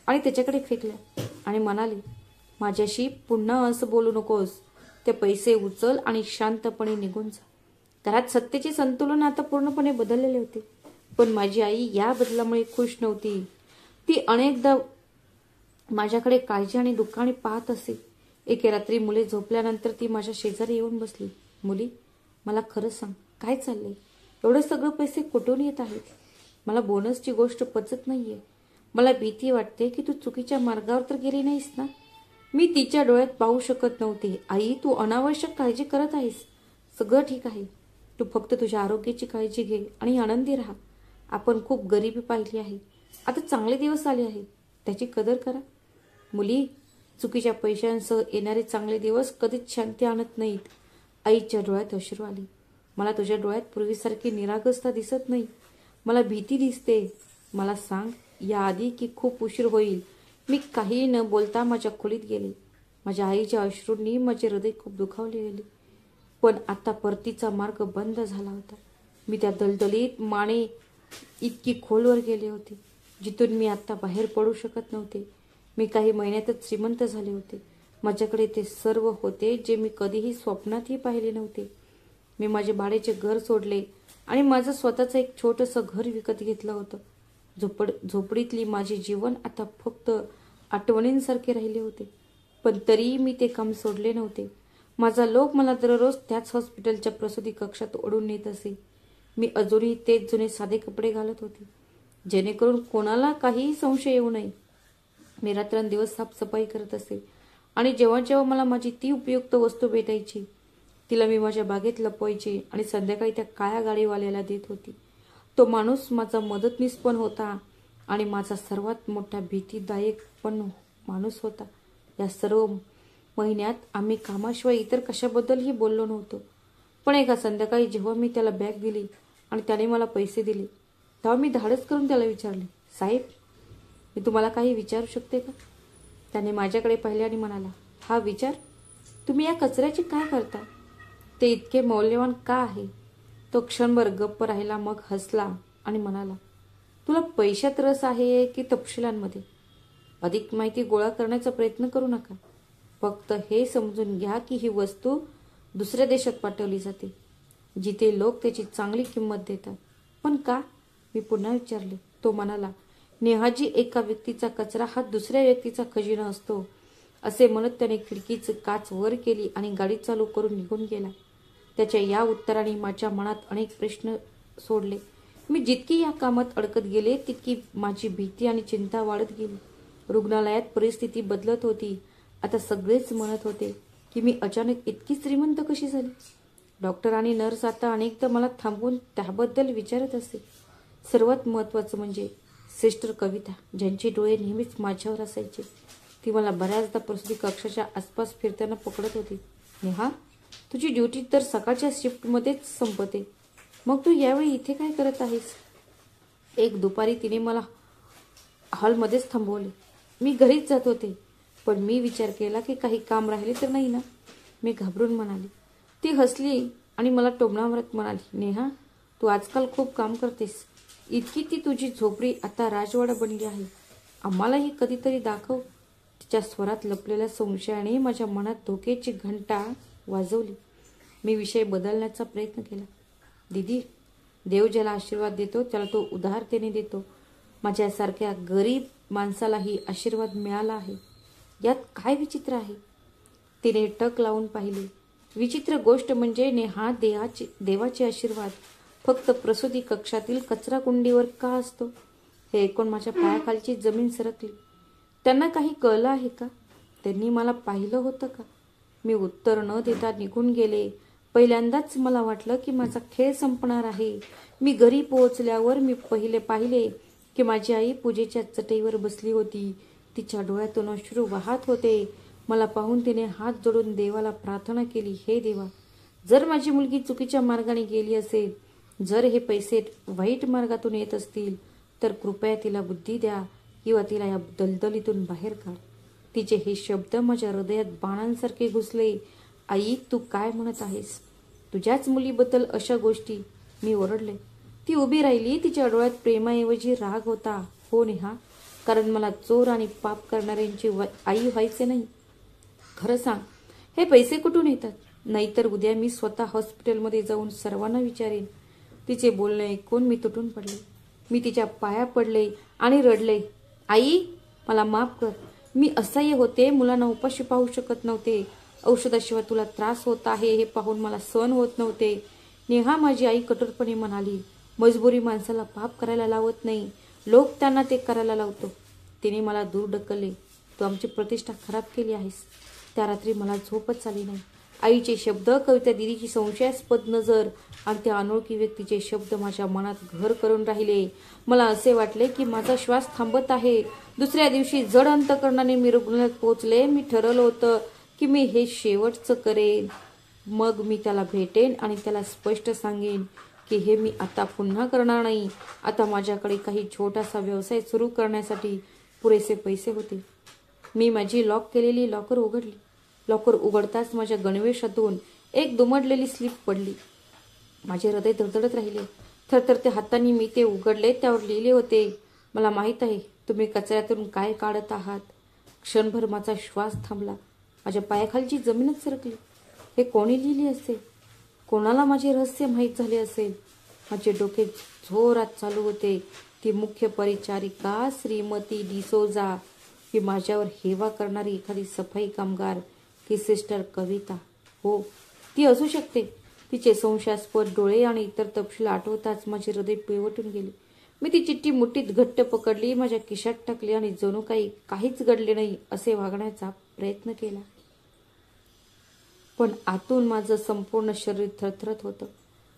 आणि त्याच्याकडे फेकल्या आणि म्हणाले, माझ्याशी पुन्हा असं बोलू नकोस. ते पैसे उचल आणि शांतपणे निघून जा. घरात सत्तेचे संतुलन आता पूर्णपणे बदललेले होते. पण माझी आई या बदलामुळे खुश नव्हती. ती अनेकदा माझ्याकडे काळजी आणि दुःखाने पाहत असे. एके रात्री मुले झोपल्यानंतर ती माझ्या शेजारी येऊन बसली. मुली, मला खरं सांग, काय चाललंय? एवढे सगळे पैसे कुठून येत आहेत? मला बोनसची गोष्ट पचत नाहीये. मला भीती वाटते की तू चुकीच्या मार्गावर तर गेली नाहीस ना? मी तिच्या डोळ्यात पाहू शकत नव्हते. आई, तू अनावश्यक काळजी करत आहेस. सगळं ठीक आहे. तू फक्त तुझ्या आरोग्याची काळजी घे आणि आनंदी राहा. आपण खूप गरिबी पाहिली आहे. आता चांगले दिवस आले आहेत. त्याची कदर करा. मुली, चुकीच्या पैशांसह येणारे चांगले दिवस कधीच शांती आणत नाहीत. आईच्या डोळ्यात अश्रू आले. मला तुझ्या डोळ्यात पूर्वीसारखी निरागसता दिसत नाही. मला भीती दिसते. मला सांग याआधी की खूप उशीर होईल. मी काही न बोलता माझ्या खोलीत गेले. माझ्या आईच्या अश्रूंनी माझे हृदय खूप दुखावले गेले. पण आता परतीचा मार्ग बंद झाला होता. मी त्या दलदलीत माने इतकी खोलवर गेले होते जिथून मी आता बाहेर पडू शकत नव्हते. मी काही महिन्यातच श्रीमंत झाले होते. माझ्याकडे ते सर्व होते जे मी कधीही स्वप्नातही पाहिले नव्हते. मी माझे भाड्याचे घर सोडले आणि माझं स्वतःचं एक छोटंसं घर विकत घेतलं होतं. झोपडीतली माझे जीवन आता फक्त आठवणींसारखे राहिले होते. पण तरीही मी ते काम सोडले नव्हते. माझा लोक मला दररोज त्याच हॉस्पिटलच्या प्रसूती कक्षात ओढून नेत असे. मी अजूनही तेच जुने साधे कपडे घालत होते, जेणेकरून कोणाला काहीही संशय येऊ नये. मी रात्रंदिवस साफसफाई करत असे आणि जेव्हा जेव्हा मला माझी ती उपयुक्त वस्तू भेटायची तिला मी माझ्या बागेत लपवायचे आणि संध्याकाळी त्या काळ्या गाडीवाल्याला देत होती. तो माणूस माझा मदतनीस पण होता आणि माझा सर्वात मोठा भीतीदायक पण माणूस होता. या सर्व महिन्यात आम्ही कामाशिवाय इतर कशाबद्दलही बोललो नव्हतो. पण एका संध्याकाळी जेव्हा मी त्याला बॅग दिली आणि त्याने मला पैसे दिले तेव्हा मी धाडस करून त्याला विचारले, साहेब, मी तुम्हाला काही विचारू शकते का? त्याने माझ्याकडे पाहिले आणि म्हणाला, हा विचार. तुम्ही या कचऱ्याचे काय करता? ते इतके मौल्यवान का आहे? तो क्षणभर गप्प राहिला, मग हसला आणि म्हणाला, तुला पैशात रस आहे की तपशिलांमध्ये? अधिक माहिती गोळा करण्याचा प्रयत्न करू नका. फक्त हे समजून घ्या की ही वस्तू दुसऱ्या देशात पाठवली जाते जिथे लोक त्याची चांगली किंमत देतात. पण का? मी पुन्हा विचारले. तो म्हणाला, नेहाजी, एका व्यक्तीचा कचरा हा दुसऱ्या व्यक्तीचा खजिना असतो. असे म्हणत त्याने खिडकीची काच वर केली आणि गाडी चालू करून निघून गेला. त्याच्या या उत्तराने माझ्या मनात अनेक प्रश्न सोडले. मी जितकी या कामात अडकत गेले तितकी माझी भीती आणि चिंता वाढत गेली. रुग्णालयात परिस्थिती बदलत होती. आता सगळेच म्हणत होते की मी अचानक इतकी श्रीमंत कशी झाली. डॉक्टर आणि नर्स आता अनेकदा मला थांबवून त्याबद्दल विचारत असे. सर्वात महत्त्वाचं म्हणजे सिस्टर कविता, ज्यांचे डोळे नेहमीच माझ्यावर असायचे. ती मला बऱ्याचदा प्रसूती कक्षाच्या आसपास फिरताना पकडत होती. नेहा, तुझी ड्युटी तर सकाळच्या शिफ्टमध्येच संपते. मग तू यावेळी इथे काय करत आहेस? एक दुपारी तिने मला हॉलमध्येच थांबवले. मी घरीच जात होते, पण मी विचार केला की काही काम राहिले तर नाही ना. मी घाबरून म्हणाले. ती हसली आणि मला टोमणा मारत म्हणाली, नेहा, तू आजकाल खूप काम करतेस. इतकी ती तुझी झोपडी आता राजवाडा बनली आहे. आम्हालाही कधीतरी दाखव. तिच्या स्वरात लपलेल्या संशयाने माझ्या मनात धोक्याची घंटा वाजवली. मी विषय बदलण्याचा प्रयत्न केला. दीदी, देव ज्याला आशीर्वाद देतो त्याला तो उदारतेने देतो. माझ्यासारख्या गरीब माणसालाही आशीर्वाद मिळाला आहे. यात काय विचित्र आहे? तिने टक लावून पाहिले. विचित्र गोष्ट म्हणजे नेहा, देवाचे आशीर्वाद फक्त प्रसूती कक्षातील कचरा कुंडीवर का असतो? हे ऐकून माझ्या पायाखालची जमीन सरकली. त्यांना काही कळलं आहे का? त्यांनी मला पाहिलं होतं का? मी उत्तर न देता निघून गेले. पहिल्यांदाच मला वाटलं की माझा खेळ संपणार आहे. मी घरी पोहोचल्यावर मी पाहिले की माझी आई पूजेच्या चटईवर बसली होती. तिच्या डोळ्यातून अश्रू वाहत होते. मला पाहून तिने हात जोडून देवाला प्रार्थना केली, हे देवा, जर माझी मुलगी चुकीच्या मार्गाने गेली असेल, जर हे पैसे वाईट मार्गातून येत असतील, तर कृपया तिला बुद्धी द्या किंवा तिला या दलदलीतून बाहेर काढ. तिचे हे शब्द माझ्या हृदयात बाणांसारखे घुसले. आई, तू काय म्हणत आहेस? तुझ्याच मुलीबद्दल अशा गोष्टी मी ओरडले. ती उभी राहिली. तिच्या डोळ्यात प्रेमाऐवजी राग होता. हो नेहा, कारण मला चोर आणि पाप करणाऱ्यांची आई व्हायचे नाही. खरं सांग, हे पैसे कुठून येतात? नाहीतर उद्या मी स्वतः हॉस्पिटलमध्ये जाऊन सर्वांना विचारेन. तिचे बोलणे ऐकून मी तुटून पडले. मी तिच्या पाया पडले आणि रडले. आई, मला माफ कर. मी असह्य होते. मुलांना उपाशी पाहू शकत नव्हते. औषधाशिवाय तुला त्रास होत आहे हे पाहून मला सहन होत नव्हते. नेहा, माझी आई कठोरपणे म्हणाली, मजबुरी माणसाला पाप करायला लावत नाही, लोक त्यांना ते करायला लावतो. तिने मला दूर ढकलले. तू आमची प्रतिष्ठा खराब केली आहेस. त्या रात्री मला झोपच आली नाही. आईचे शब्द, कविता दिदीची संशयास्पद नजर आणि त्या अनोळखी व्यक्तीचे शब्द माझ्या मनात घर करून राहिले. मला असे वाटले की माझा श्वास थांबत आहे. दुसऱ्या दिवशी जड अंतकरणाने मी रुग्णालयात पोहोचले. मी ठरवलं होतं की मी हे शेवटचं करेन. मग मी त्याला भेटेन आणि त्याला स्पष्ट सांगेन की हे मी आता पुन्हा करणार नाही. आता माझ्याकडे काही छोटासा व्यवसाय सुरू करण्यासाठी पुरेसे पैसे होते. मी माझी लॉक केलेली लॉकर उघडली. लॉकर उघडताच माझ्या गणवेशातून एक दुमडलेली स्लिप पडली. माझे हृदय धडधडत राहिले. थरथरत्या हातांनी मी ते उघडले. त्यावर लिहिले होते, मला माहीत आहे तुम्ही कचऱ्यातून काय काढत आहात. क्षणभर माझा श्वास थांबला. माझ्या पायाखालची जमीनच सरकली. हे कोणी लिहिले असेल? कोणाला माझे रहस्य माहीत झाले असेल? माझे डोके जोरात चालू होते. ती मुख्य परिचारिका श्रीमती डिसोजा, ही माझ्यावर हेवा करणारी एखादी सफाई कामगार की सिस्टर कविता? हो, ती असू शकते. तिचे संशयास्पद डोळे आणि इतर तपशील आठवताच माझे हृदय पिळवटून गेले. मी ती चिठ्ठी मुठीत घट्ट पकडली, माझ्या खिशात टाकली आणि जणू काहीच घडले नाही असे वागण्याचा प्रयत्न केला. पण आतून माझं संपूर्ण शरीर थरथरत होतं.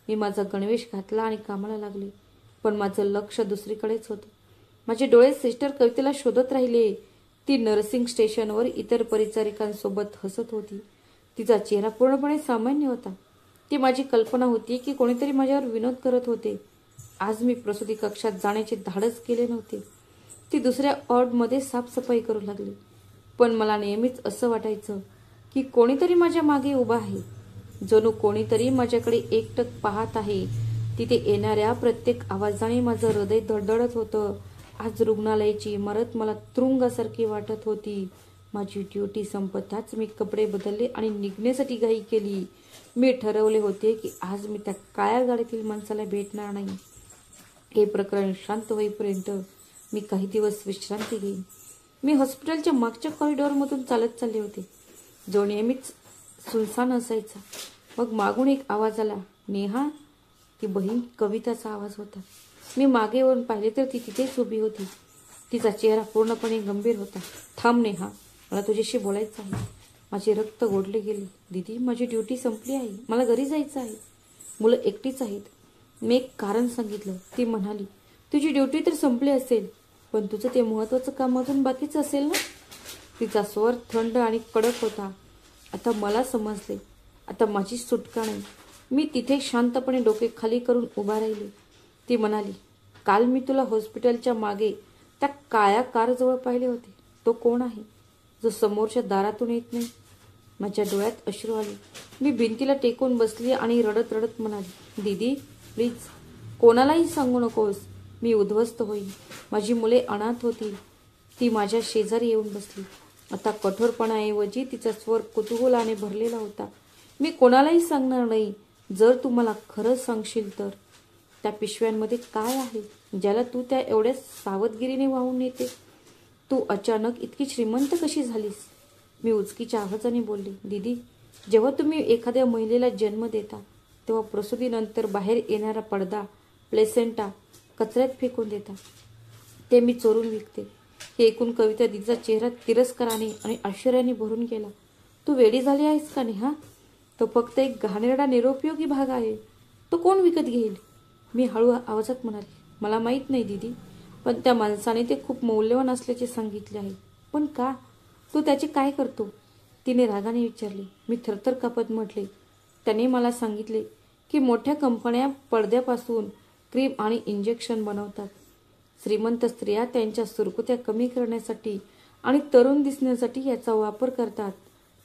मी माझा गणवेश घातला आणि कामाला लागले. पण माझं लक्ष दुसरीकडेच होतं. माझे डोळे सिस्टर कवितेला शोधत राहिले. ती नर्सिंग स्टेशनवर इतर परिचारिकांसोबत हसत होती. तिचा चेहरा पूर्णपणे सामान्य होता. ती माझी कल्पना होती की कोणीतरी माझ्यावर विनोद करत होते. आज मी प्रसूती कक्षात जाण्याचे धाडस केले नव्हते. ती दुसऱ्या वॉर्डमध्ये साफसफाई करू लागली. पण मला नेहमीच असं वाटायचं की कोणीतरी माझ्या मागे उभा आहे. जणू कोणीतरी माझ्याकडे एकटक पाहत आहे. तिथे येणाऱ्या प्रत्येक आवाजाने माझं हृदय धडधडत होतं. आज रुग्णालयाची इमारत मला तुरुंगासारखी वाटत होती. माझी ड्युटी संपताच मी कपडे बदलले आणि निघण्यासाठी घाई केली. मी ठरवले होते की आज मी त्या काळ्या गाडीतील माणसाला भेटणार नाही. हे प्रकरण शांत होईपर्यंत मी काही दिवस विश्रांती घेईन. मी हॉस्पिटलच्या मागच्या कॉरिडॉरमधून चालत चालले होते, जो नेहमीच सुनसान असायचा. मग मागून एक आवाज आला, नेहा. ती बहीण कविताचा आवाज होता. मी मागे वळून पाहिले तर ती तिथेच उभी होती. तिचा चेहरा पूर्णपणे गंभीर होता. थांब नेहा, मला तुझ्याशी बोलायचं आहे. माझे रक्त ओढले गेले. दीदी, माझी ड्युटी संपली आहे. मला घरी जायचं आहे. मुलं एकटीच आहेत. मी एक कारण सांगितलं. ती म्हणाली, तुझी ड्युटी तर संपली असेल, पण तुझं ते महत्त्वाचं काम अजून बाकीच असेल ना? तिचा स्वर थंड आणि कडक होता. आता मला समजले. आता माझी सुटका नाही. मी तिथे शांतपणे डोके खाली करून उभा राहिले. ती म्हणाली, काल मी तुला हॉस्पिटलच्या मागे त्या काळ्या कारजवळ पाहिले होते. तो कोण आहे, जो समोरच्या दारातून येत नाही? माझ्या डोळ्यात अश्रू आले. मी भिंतीला टेकून बसली आणि रडत रडत म्हणाली, दीदी प्लीज, कोणालाही सांगू नकोस. मी उद्ध्वस्त होईल. माझी मुले अनाथ होतील. ती माझ्या शेजारी येऊन बसली. आता कठोरपणाऐवजी तिचा स्वर कुतूहलाने भरलेला होता. मी कोणालाही सांगणार नाही. जर तू मला खरं सांगशील तर. त्या पिशव्यांमध्ये काय आहे ज्याला तू त्या एवढ्या सावधगिरीने वाहून नेते? तू अचानक इतकी श्रीमंत कशी झालीस? मी उचकीच्या आवाजाने बोलले, दीदी, जेव्हा तुम्ही एखाद्या महिलेला जन्म देता तेव्हा प्रसूतीनंतर बाहेर येणारा पडदा, प्लेसेंटा कचऱ्यात फेकून देता. ते मी चोरून विकते. हे ऐकून कविता दिदीचा चेहरा तिरस्काराने आणि आश्चर्याने भरून गेला. तू वेडी झाली आहेस का नेहा? तो फक्त एक घाणेरडा निरुपयोगी भाग आहे. तो कोण विकत घेईल? मी हळू आवाजात म्हणाले, मला माहीत नाही दीदी, पण त्या माणसाने ते खूप मौल्यवान असल्याचे सांगितले आहे. पण का? तू त्याचे काय करतो? तिने रागाने विचारले. मी थरथर कापत म्हटले, त्याने मला सांगितले की मोठ्या कंपन्या पडद्यापासून क्रीम आणि इंजेक्शन बनवतात. श्रीमंत स्त्रिया त्यांच्या सुरकुत्या कमी करण्यासाठी आणि तरुण दिसण्यासाठी याचा वापर करतात.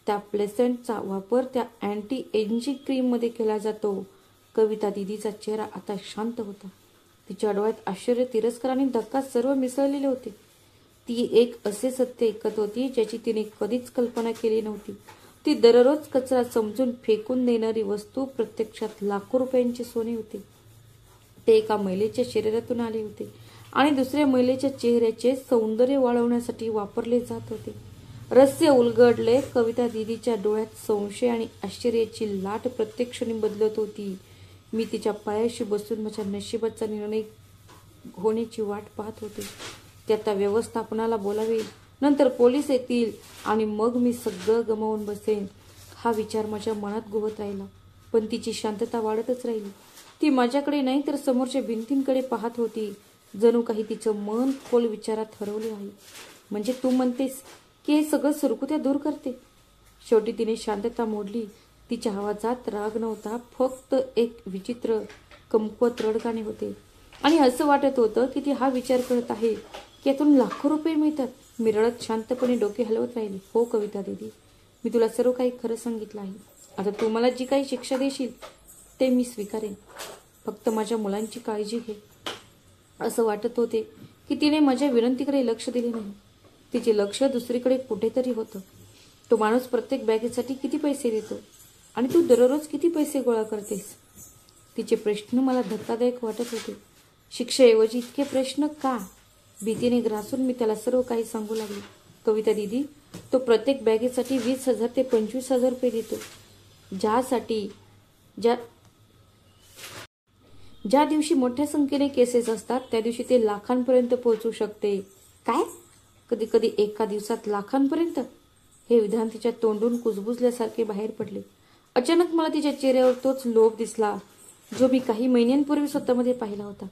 त्या प्लेसेंटचा वापर त्या अँटी एजिंग क्रीममध्ये केला जातो. कविता दिदीचा चेहरा आता शांत होता. तिच्या डोळ्यात आश्चर्य, तिरस्कार आणि धक्का सर्व मिसळलेले होते. ती एक असे सत्य ऐकत होती ज्याची तिने कधीच कल्पना केली नव्हती. ती दररोज कचरा समजून फेकून देणारी वस्तू प्रत्यक्षात लाखो रुपयांचे सोने होते. ते एका महिलेच्या शरीरातून आले होते आणि दुसऱ्या महिलेच्या चेहऱ्याचे सौंदर्य वाढवण्यासाठी वापरले जात होते. रहस्य उलगडले. कविता दिदीच्या डोळ्यात संशय आणि आश्चर्याची लाट प्रत्येक क्षणी बदलत होती. मी तिच्या पायाशी बसून माझ्या नशिबाचा निर्णय होण्याची वाट पाहत होते. ते आता व्यवस्थापनाला बोलावे, नंतर पोलीस येतील आणि मग मी सगळं गमावून बसेन. हा विचार माझ्या मनात घुवत राहिला. पण तिची शांतता वाढतच राहिली. ती माझ्याकडे नाही तर समोरच्या भिंतींकडे पाहत होती. जणू काही तिचं मन खोल विचारात हरवले आहे. म्हणजे तू म्हणतेस की हे सगळं सुरकुत्या दूर करते? शेवटी तिने शांतता मोडली. तिच्या आवाजात राग नव्हता, फक्त एक विचित्र कमकुवत रडगाणे होते. आणि असं वाटत होतं की ती हा विचार करत आहे की यातून लाखो रुपये मिळतात. मी रडत शांतपणे डोके हलवत राहिली. हो कविता दिदी, मी तुला सर्व काही खरं सांगितलं आहे. आता तू मला जी काही शिक्षा देशील ते मी स्वीकारेन. फक्त माझ्या मुलांची काळजी घे. असं वाटत होते की तिने माझ्या विनंतीकडे लक्ष दिले नाही. तिचे लक्ष दुसरीकडे कुठेतरी होतं. तो माणूस प्रत्येक बॅगेसाठी किती पैसे देतो आणि तू दररोज किती पैसे गोळा करतेस? तिचे प्रश्न मला धक्कादायक वाटत होते. शिक्षेऐवजी इतके प्रश्न का? भीतीने ग्रासून मी त्याला सर्व काही सांगू लागले. कविता दिदी, तो प्रत्येक बॅगेसाठी 20,000 ते 25,000 रुपये देतो. ज्या दिवशी मोठ्या संख्येने केसेस असतात त्या दिवशी ते लाखांपर्यंत पोहोचू शकते. काय? कधी कधी एका दिवसात लाखांपर्यंत? हे विधान तिच्या तोंडून कुजबुजल्यासारखे बाहेर पडले. अचानक मला तिच्या चेहऱ्यावर तोच लोभ दिसला जो मी काही महिन्यांपूर्वी स्वतःमध्ये पाहिला होता.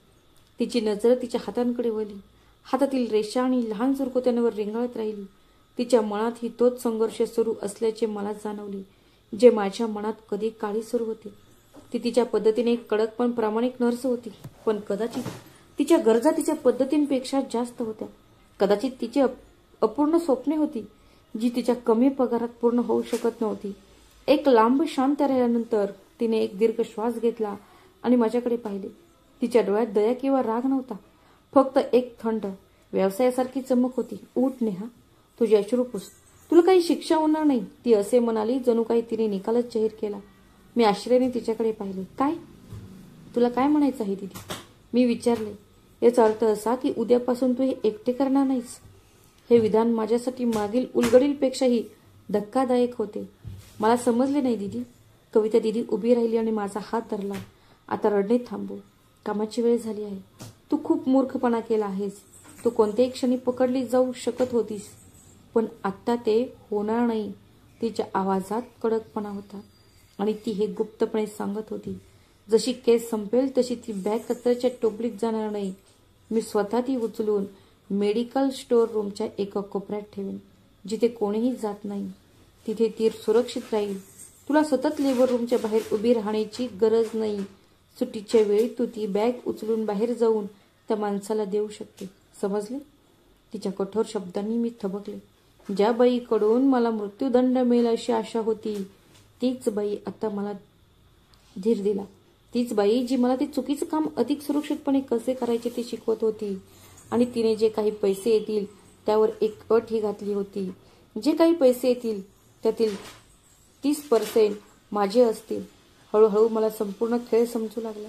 तिची नजर तिच्या हातांकडे वळली. हातातील रेषा आणि लहान सुरकुत्यांवर रेंगाळत राहिली. तिच्या मनातही तोच संघर्ष सुरू असल्याचे मला जाणवले, जे माझ्या मनात कधी काळी सुरू होते. ती तिच्या पद्धतीने एक कडक पण प्रामाणिक नर्स होती, पण कदाचित तिच्या गरजा तिच्या पद्धतींपेक्षा जास्त होत्या. कदाचित तिची अपूर्ण स्वप्ने होती जी तिच्या कमी पगारात पूर्ण होऊ शकत नव्हती. एक लांब शांत राहिल्यानंतर तिने एक दीर्घ श्वास घेतला आणि माझ्याकडे पाहिले. तिच्या डोळ्यात दया किंवा राग नव्हता, फक्त एक थंड व्यवसायासारखी चमक होती. उठ नेहा, तुझे अश्रू पुस, तुला काही शिक्षा होणार नाही, ती असे म्हणाली जणू काही तिने निकालच जाहीर केला. मी आश्चर्याने तिच्याकडे पाहिले. काय? तुला काय म्हणायचं आहे दीदी? मी विचारले. याचा अर्थ असा की उद्यापासून तू हे एकटे करणार नाहीस? हे विधान माझ्यासाठी मागील उलगडीलपेक्षाही धक्कादायक होते. मला समजले नाही दीदी. कविता दिदी उभी राहिली आणि माझा हात धरला. आता रडणे थांबव. कामाची वेळ झाली आहे. तू खूप मूर्खपणा केला आहेस. तू कोणत्याही क्षणी पकडली जाऊ शकत होतीस, पण आत्ता ते होणार नाही. तिच्या आवाजात कडकपणा होता आणि ती हे गुप्तपणे सांगत होती. जशी केस संपेल तशी ती बॅग कचऱ्याच्या टोपलीत जाणार नाही. मी स्वतः ती उचलून मेडिकल स्टोअर रूमच्या एका कोपऱ्यात ठेवेन, जिथे कोणीही जात नाही. तिथे ती सुरक्षित राहील. तुला सतत लेबर रूमच्या बाहेर उभी राहण्याची गरज नाही. सुट्टीच्या वेळी तू ती बॅग उचलून बाहेर जाऊन त्या माणसाला देऊ शकते. समजले? तिच्या कठोर शब्दांनी मी थबकले. ज्या बाईकडून मला मृत्यूदंड मिळेल अशी आशा होती, तीच बाई आता मला धीर दिला. तीच बाई जी मला ते चुकीचं काम अधिक सुरक्षितपणे कसे करायचे ते शिकवत होती. आणि तिने जे काही पैसे येतील त्यावर एक अट ही घातली होती. जे काही पैसे येतील त्यातील 30% माझे असतील. हळूहळू मला संपूर्ण खेळ समजू लागला.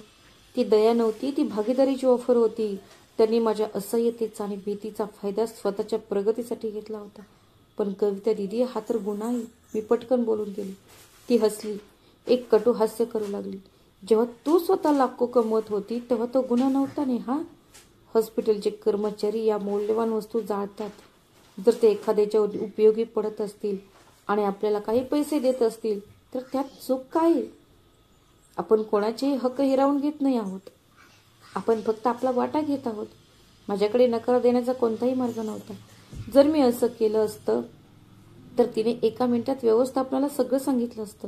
ती दया नव्हती, ती भागीदारीची ऑफर होती. त्यांनी माझ्या असह्यतेचा आणि भीतीचा फायदा स्वतःच्या प्रगतीसाठी घेतला होता. पण कविता दिदी, हा तर गुन्हा आहे. मी पटकन बोलून गेली. ती हसली. एक कटू हास्य करू लागली. जेव्हा तू स्वतः लाखो कमवत होती तेव्हा तो गुन्हा नव्हता नेहा. हॉस्पिटलचे कर्मचारी या मौल्यवान वस्तू जाळतात. जर ते एखाद्याच्या उपयोगी पडत असतील आणि आपल्याला काही पैसे देत असतील तर त्यात चूक काय? आपण कोणाचेही हक्क हिरावून घेत नाही आहोत. आपण फक्त आपला वाटा घेत आहोत. माझ्याकडे नकार देण्याचा कोणताही मार्ग नव्हता. जर मी असं केलं असतं तर तिने एका मिनिटात व्यवस्थापनाला सगळं सांगितलं असतं.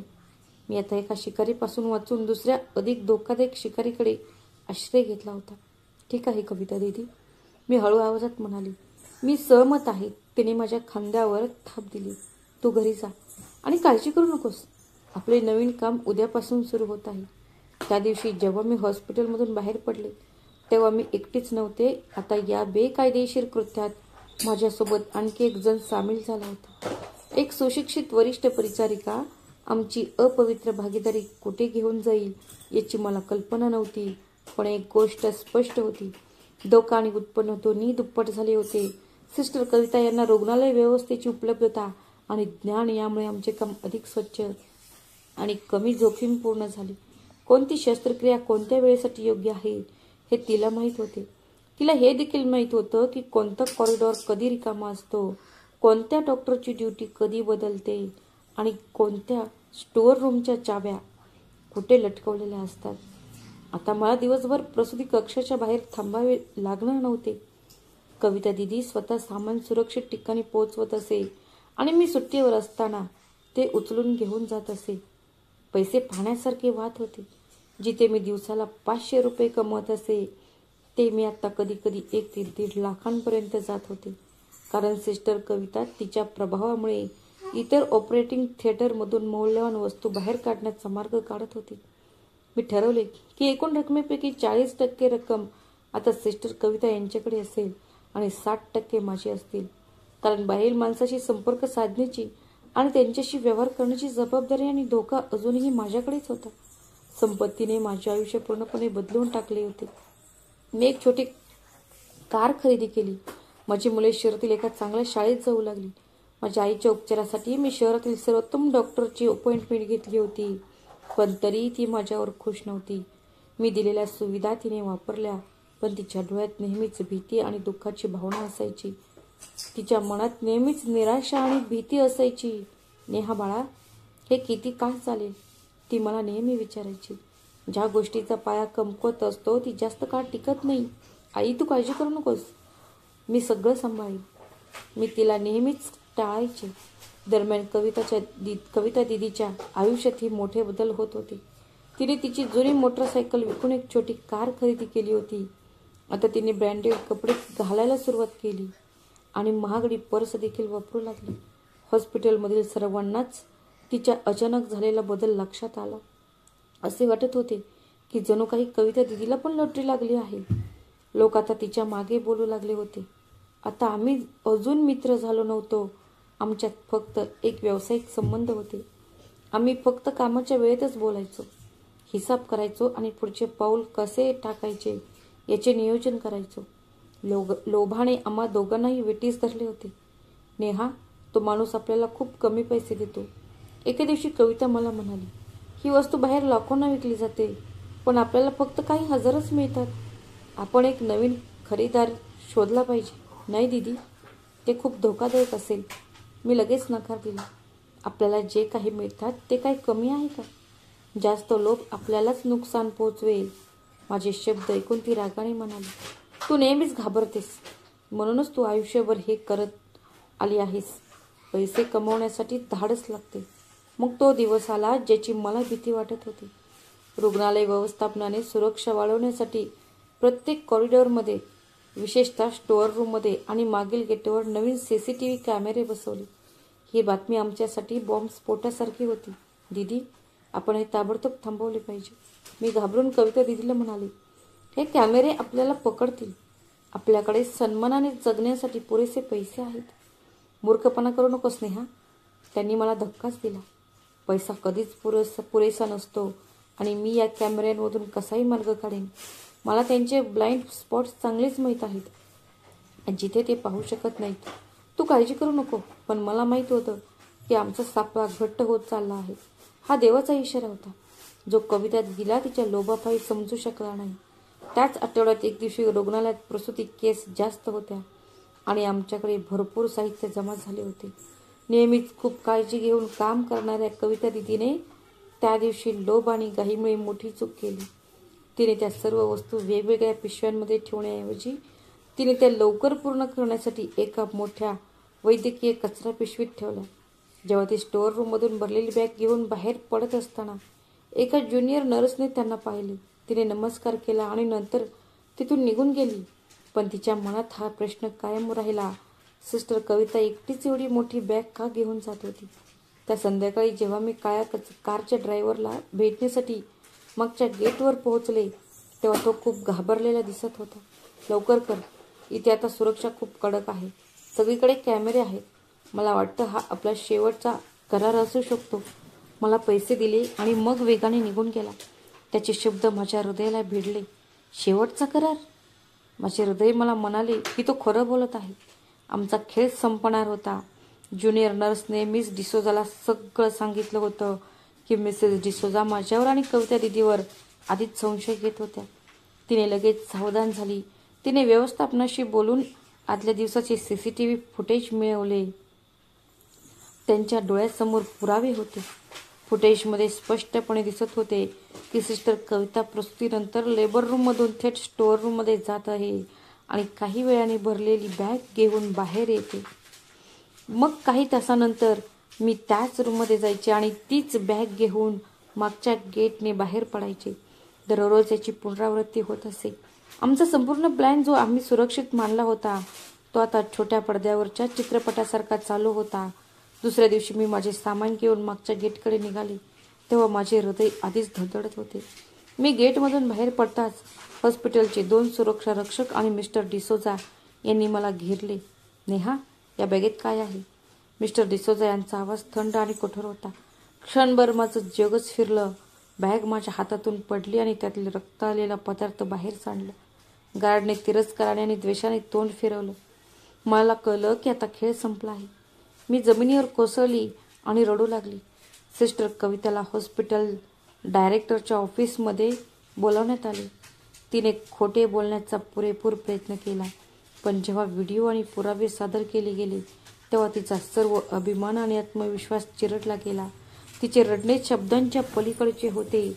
मी आता एका शिकारीपासून वाचून दुसऱ्या अधिक धोकादायक शिकारीकडे आश्रय घेतला होता. ठीक आहे कविता दीदी, मी हळू आवाजात म्हणाली. मी सहमत आहे. तिने माझ्या खांद्यावर थाप दिली. तू घरी जा आणि काळजी करू नकोस. आपले नवीन काम उद्यापासून सुरू होत आहे. त्या दिवशी जेव्हा मी हॉस्पिटलमधून बाहेर पडले तेव्हा मी एकटीच नव्हते. आता या बेकायदेशीर कृत्यात माझ्यासोबत आणखी एक जण सामील झाला होता. एक सुशिक्षित वरिष्ठ परिचारिका. आमची अपवित्र भागीदारी कुठे घेऊन जाईल याची मला कल्पना नव्हती. पण एक गोष्ट स्पष्ट होती. धोका आणि उत्पन्न दोन्ही दुप्पट झाले होते. सिस्टर कविता यांना रुग्णालय व्यवस्थेची उपलब्धता आणि ज्ञान यामुळे आमचे काम अधिक स्वच्छ आणि कमी जोखीमपूर्ण झाले. कोणती शस्त्रक्रिया कोणत्या वेळेसाठी योग्य आहे हे तिला माहीत होते. तिला हे देखील माहीत होतं की कोणता कॉरिडॉर कधी रिकामा असतो, कोणत्या डॉक्टरची ड्युटी कधी बदलते आणि कोणत्या स्टोअर रूमच्या चाव्या कुठे लटकवलेल्या असतात. आता मला दिवसभर प्रसूती कक्षाच्या बाहेर थांबावे लागणार नव्हते. कविता दिदी स्वतः सामान सुरक्षित ठिकाणी पोहोचवत असे आणि मी सुट्टीवर असताना ते उचलून घेऊन जात असे. पैसे पाहण्यासारखे वाद होते. जिथे मी दिवसाला 500 रुपये कमवत असे ते मी आता कधी कधी 1 ते 1.5 लाखांपर्यंत जात होते. कारण सिस्टर कविता तिच्या प्रभावामुळे इतर ऑपरेटिंग थिएटरमधून मौल्यवान वस्तू बाहेर काढण्याचा मार्ग काढत होती. मी ठरवले की एकूण रकमेपैकी 40% रक्कम आता सिस्टर कविता यांच्याकडे असेल आणि 60% माझी असतील. कारण बाहेरील माणसाशी संपर्क साधण्याची आणि त्यांच्याशी व्यवहार करण्याची जबाबदारी आणि धोका अजूनही माझ्याकडेच होता. संपत्तीने माझे आयुष्य पूर्णपणे बदलून टाकले होते. मी एक छोटी कार खरेदी केली. माझी मुले शहरातील एका चांगल्या शाळेत जाऊ लागली. माझ्या आईच्या उपचारासाठी मी शहरातील सर्वोत्तम डॉक्टरची अपॉइंटमेंट घेतली होती. पण तरी ती माझ्यावर खुश नव्हती. मी दिलेल्या सुविधा तिने वापरल्या पण तिच्या डोळ्यात नेहमीच भीती आणि दुःखाची भावना असायची. तिच्या मनात नेहमीच निराशा आणि भीती असायची. नेहा बाळा, हे किती काळ चालेल? ती मला नेहमी विचारायची. ज्या गोष्टीचा पाया कमकुवत असतो ती जास्त काळ टिकत नाही. आई, तू काळजी करू नकोस, मी सगळं सांभाळेन. मी तिला नेहमीच टाळायचे. दरम्यान कविता दिदीच्या आयुष्यातही मोठे बदल होत होते. तिने तिची जुनी मोटरसायकल विकून एक छोटी कार खरेदी केली होती. आता तिने ब्रँडेड कपडे घालायला सुरुवात केली आणि महागडी पर्स देखील वापरू लागली. हॉस्पिटलमधील सर्वांनाच तिच्या अचानक झालेला बदल लक्षात आला. असे वाटत होते की जणू काही कविता दिदीला पण लॉटरी लागली आहे. लोक आता तिच्या मागे बोलू लागले होते. आता आम्ही अजून मित्र झालो नव्हतो. आमच्यात फक्त एक व्यावसायिक संबंध होते. आम्ही फक्त कामाच्या वेळेतच बोलायचो, हिसाब करायचो आणि पुढचे पाऊल कसे टाकायचे याचे नियोजन करायचो. लोभाने आम्हा दोघांनाही वेठीस धरले होते. नेहा, तो माणूस आपल्याला खूप कमी पैसे देतो. एके दिवशी कविता मला म्हणाली, ही वस्तू बाहेर लाखोंना विकली जाते पण आपल्याला फक्त काही हजारच मिळतात. आपण एक नवीन खरेदीदार शोधला पाहिजे. नाही दीदी, ते खूप धोकादायक असेल. मी लगेच नकार दिला. आपल्याला जे काही मिळतात ते काही कमी आहे का? जास्त लोभ आपल्यालाच नुकसान पोहोचवेल. माझे शब्द ऐकून ती रागाने म्हणाली, तू नेहमीच घाबरतेस म्हणूनच तू आयुष्यभर हे करत आली आहेस. पैसे कमवण्यासाठी धाडस लागते. मग तो दिवस आला ज्याची मला भीती वाटत होती. रुग्णालय व्यवस्थापनाने सुरक्षा वाढवण्यासाठी प्रत्येक कॉरिडॉरमध्ये, विशेषतः स्टोअर रूममध्ये आणि मागील गेटवर नवीन CCTV कॅमेरे बसवले. ही बातमी आमच्यासाठी बॉम्बस्फोटासारखी होती. दीदी, आपण हे ताबडतोब थांबवले पाहिजे. मी घाबरून कविता दिदीला म्हणाले, हे कॅमेरे आपल्याला पकडतील. आपल्याकडे सन्मानाने जगण्यासाठी पुरेसे पैसे आहेत. मूर्खपणा करू नकोस नेहा. त्यांनी मला धक्काच दिला. पैसा कधीच पुरेसा नसतो आणि मी या कॅमेऱ्यांमधून कसाही मार्ग काढेन. मला त्यांचे ब्लाइंड स्पॉट्स चांगलेच माहीत आहेत, जिथे ते पाहू शकत नाहीत. तू काळजी करू नको. पण मला माहीत होतं की आमचा सापळा घट्ट होत चालला आहे. हा देवाचा इशारा होता जो कविता दिदीला तिच्या लोभापायी समजू शकला नाही. त्याच आठवड्यात एक दिवशी रुग्णालयात प्रसूती केस जास्त होत्या आणि आमच्याकडे भरपूर साहित्य जमा झाले होते. नेहमीच खूप काळजी घेऊन काम करणाऱ्या कविता दिदीने त्या दिवशी लोभ आणि घाईमुळे मोठी चूक केली. तिने त्या सर्व वस्तू वेगवेगळ्या पिशव्यांमध्ये ठेवण्याऐवजी तिने त्या लवकर पूर्ण करण्यासाठी एका मोठ्या वैद्यकीय कचरा पिशवीत ठेवल्या. जेव्हा ती स्टोअर रूममधून भरलेली बॅग घेऊन बाहेर पडत असताना एका ज्युनियर नर्सने त्यांना पाहिले. तिने नमस्कार केला आणि नंतर तिथून निघून गेली. पण तिच्या मनात हा प्रश्न कायम राहिला, सिस्टर कविता एकटीच एवढी मोठी बॅग का घेऊन जात होती? त्या संध्याकाळी जेव्हा मी कारच्या ड्रायव्हरला भेटण्यासाठी मागच्या गेटवर पोहोचले तेव्हा तो खूप घाबरलेला दिसत होता. लवकर कर, इथे आता सुरक्षा खूप कडक आहे. सगळीकडे कॅमेरे आहेत. मला वाटतं हा आपला शेवटचा करार असू शकतो. मला पैसे दिले आणि मग वेगाने निघून गेला. त्याचे शब्द माझ्या हृदयाला भिडले. शेवटचा करार? माझे हृदय मला म्हणाले की तो खरं बोलत आहे. आमचा खेळ संपणार होता. ज्युनियर नर्सने मिस डिसोजाला सगळं सांगितलं होतं की मिसेस डिसोजा माझ्यावर आणि कविता दिदीवर आधीच संशय घेत होत्या. तिने लगेच सावधान झाली. तिने व्यवस्थापनाशी बोलून आदल्या दिवसाचे CCTV फुटेज मिळवले. त्यांच्या डोळ्यासमोर पुरावे होते. फुटेजमध्ये स्पष्टपणे दिसत होते की सिस्टर कविता प्रसूतीनंतर लेबर रूममधून थेट स्टोअर रूममध्ये जात आहे आणि काही वेळाने भरलेली बॅग घेऊन बाहेर येते. मग काही तासानंतर मी त्याच रूममध्ये जायचे आणि तीच बॅग घेऊन मागच्या गेटने बाहेर पडायचे. दररोज याची पुनरावृत्ती होत असे. आमचा संपूर्ण प्लॅन जो आम्ही सुरक्षित मानला होता तो आता छोट्या पडद्यावरच्या चित्रपटासारखा चालू होता. दुसऱ्या दिवशी मी माझे सामान घेऊन मागच्या गेटकडे निघाले तेव्हा माझे हृदय आधीच धडधडत होते. मी गेटमधून बाहेर पडताच हॉस्पिटलचे 2 सुरक्षा रक्षक आणि मिस्टर डिसोजा यांनी मला घेरले. नेहा, या बॅगेत काय आहे? मिस्टर डिसोजा यांचा आवाज थंड आणि कठोर होता. क्षणभर माझं जगच फिरलं. बॅग माझ्या हातातून पडली आणि त्यातील रक्त आलेला पदार्थ बाहेर सांडलं. गार्डने तिरस्काराने आणि द्वेषाने तोंड फिरवलं. मला कळलं की आता खेळ संपला आहे. मी जमिनीवर कोसळली आणि रडू लागली. सिस्टर कविताला हॉस्पिटल डायरेक्टरच्या ऑफिसमध्ये बोलावण्यात आले. तिने खोटे बोलण्याचा पुरेपूर प्रयत्न केला, पण जेव्हा व्हिडिओ आणि पुरावे सादर केले गेले तेव्हा तिचा सर्व अभिमान आणि आत्मविश्वास चिरडला गेला. तिचे रडणे शब्दांच्या पलीकडचे होते.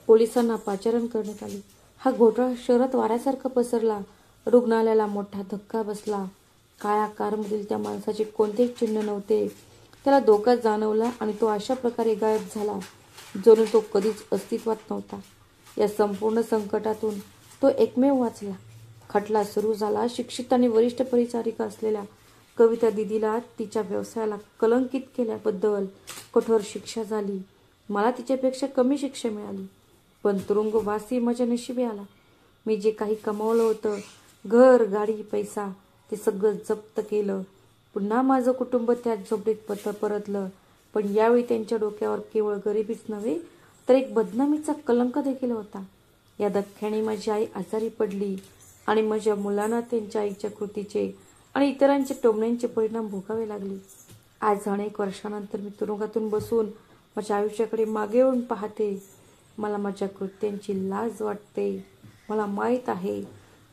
पोलिसांना पाचारण करण्यात आले. हा घोटाळा शहरात वाऱ्यासारखा पसरला. रुग्णालयाला मोठा धक्का बसला. काळ्या कारमधील त्या माणसाचे कोणतेच चिन्ह नव्हते. त्याला धोका जाणवला आणि तो अशा प्रकारे गायब झाला जणू तो कधीच अस्तित्वात नव्हता. या संपूर्ण संकटातून तो एकमेव वाचला. खटला सुरू झाला. शिक्षित आणि वरिष्ठ परिचारिका असलेल्या कविता दिदीला तिच्या व्यवसायाला कलंकित केल्याबद्दल कठोर शिक्षा झाली. मला तिच्यापेक्षा कमी शिक्षा मिळाली, पण तुरुंगवासी माझ्या नशिबी आला. मी जे काही कमावलं होतं, घर, गाडी, पैसा, ते सगळं जप्त केलं. पुन्हा माझं कुटुंब त्याच झोपडीत परतलं. पण यावेळी त्यांच्या डोक्यावर केवळ गरिबीच नव्हे तर एक बदनामीचा कलंक देखील होता. या धक्क्याने माझी आई आजारी पडली आणि माझ्या मुलांना त्यांच्या आईच्या कृतीचे आणि इतरांच्या टोमण्यांचे परिणाम भोगावे लागले. आज अनेक वर्षानंतर मी तुरुंगातून बसून माझ्या आयुष्याकडे मागे येऊन पाहते. मला माझ्या कृत्यांची लाज वाटते. मला माहीत आहे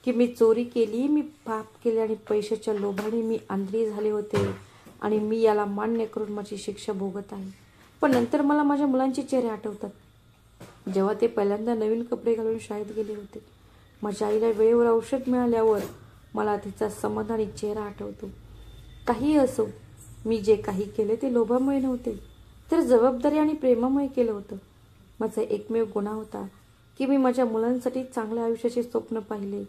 की मी चोरी केली, मी पाप केले आणि पैशाच्या लोभाने मी आंधळी झाले होते आणि मी याला मान्य करून माझी शिक्षा भोगत आहे. पण नंतर मला माझ्या मुलांचे चेहरे आठवतात, जेव्हा ते पहिल्यांदा नवीन कपडे घालून शाळेत गेले होते. माझ्या आईला वेळेवर औषध मिळाल्यावर मला तिचा समाधानी चेहरा आठवतो. काही असो, मी जे काही केले ते लोभामुळे नव्हते तर जबाबदारी आणि प्रेमामुळे केलं होतं. माझा एकमेव गुन्हा होता की मी माझ्या मुलांसाठी चांगल्या आयुष्याचे स्वप्न पाहिले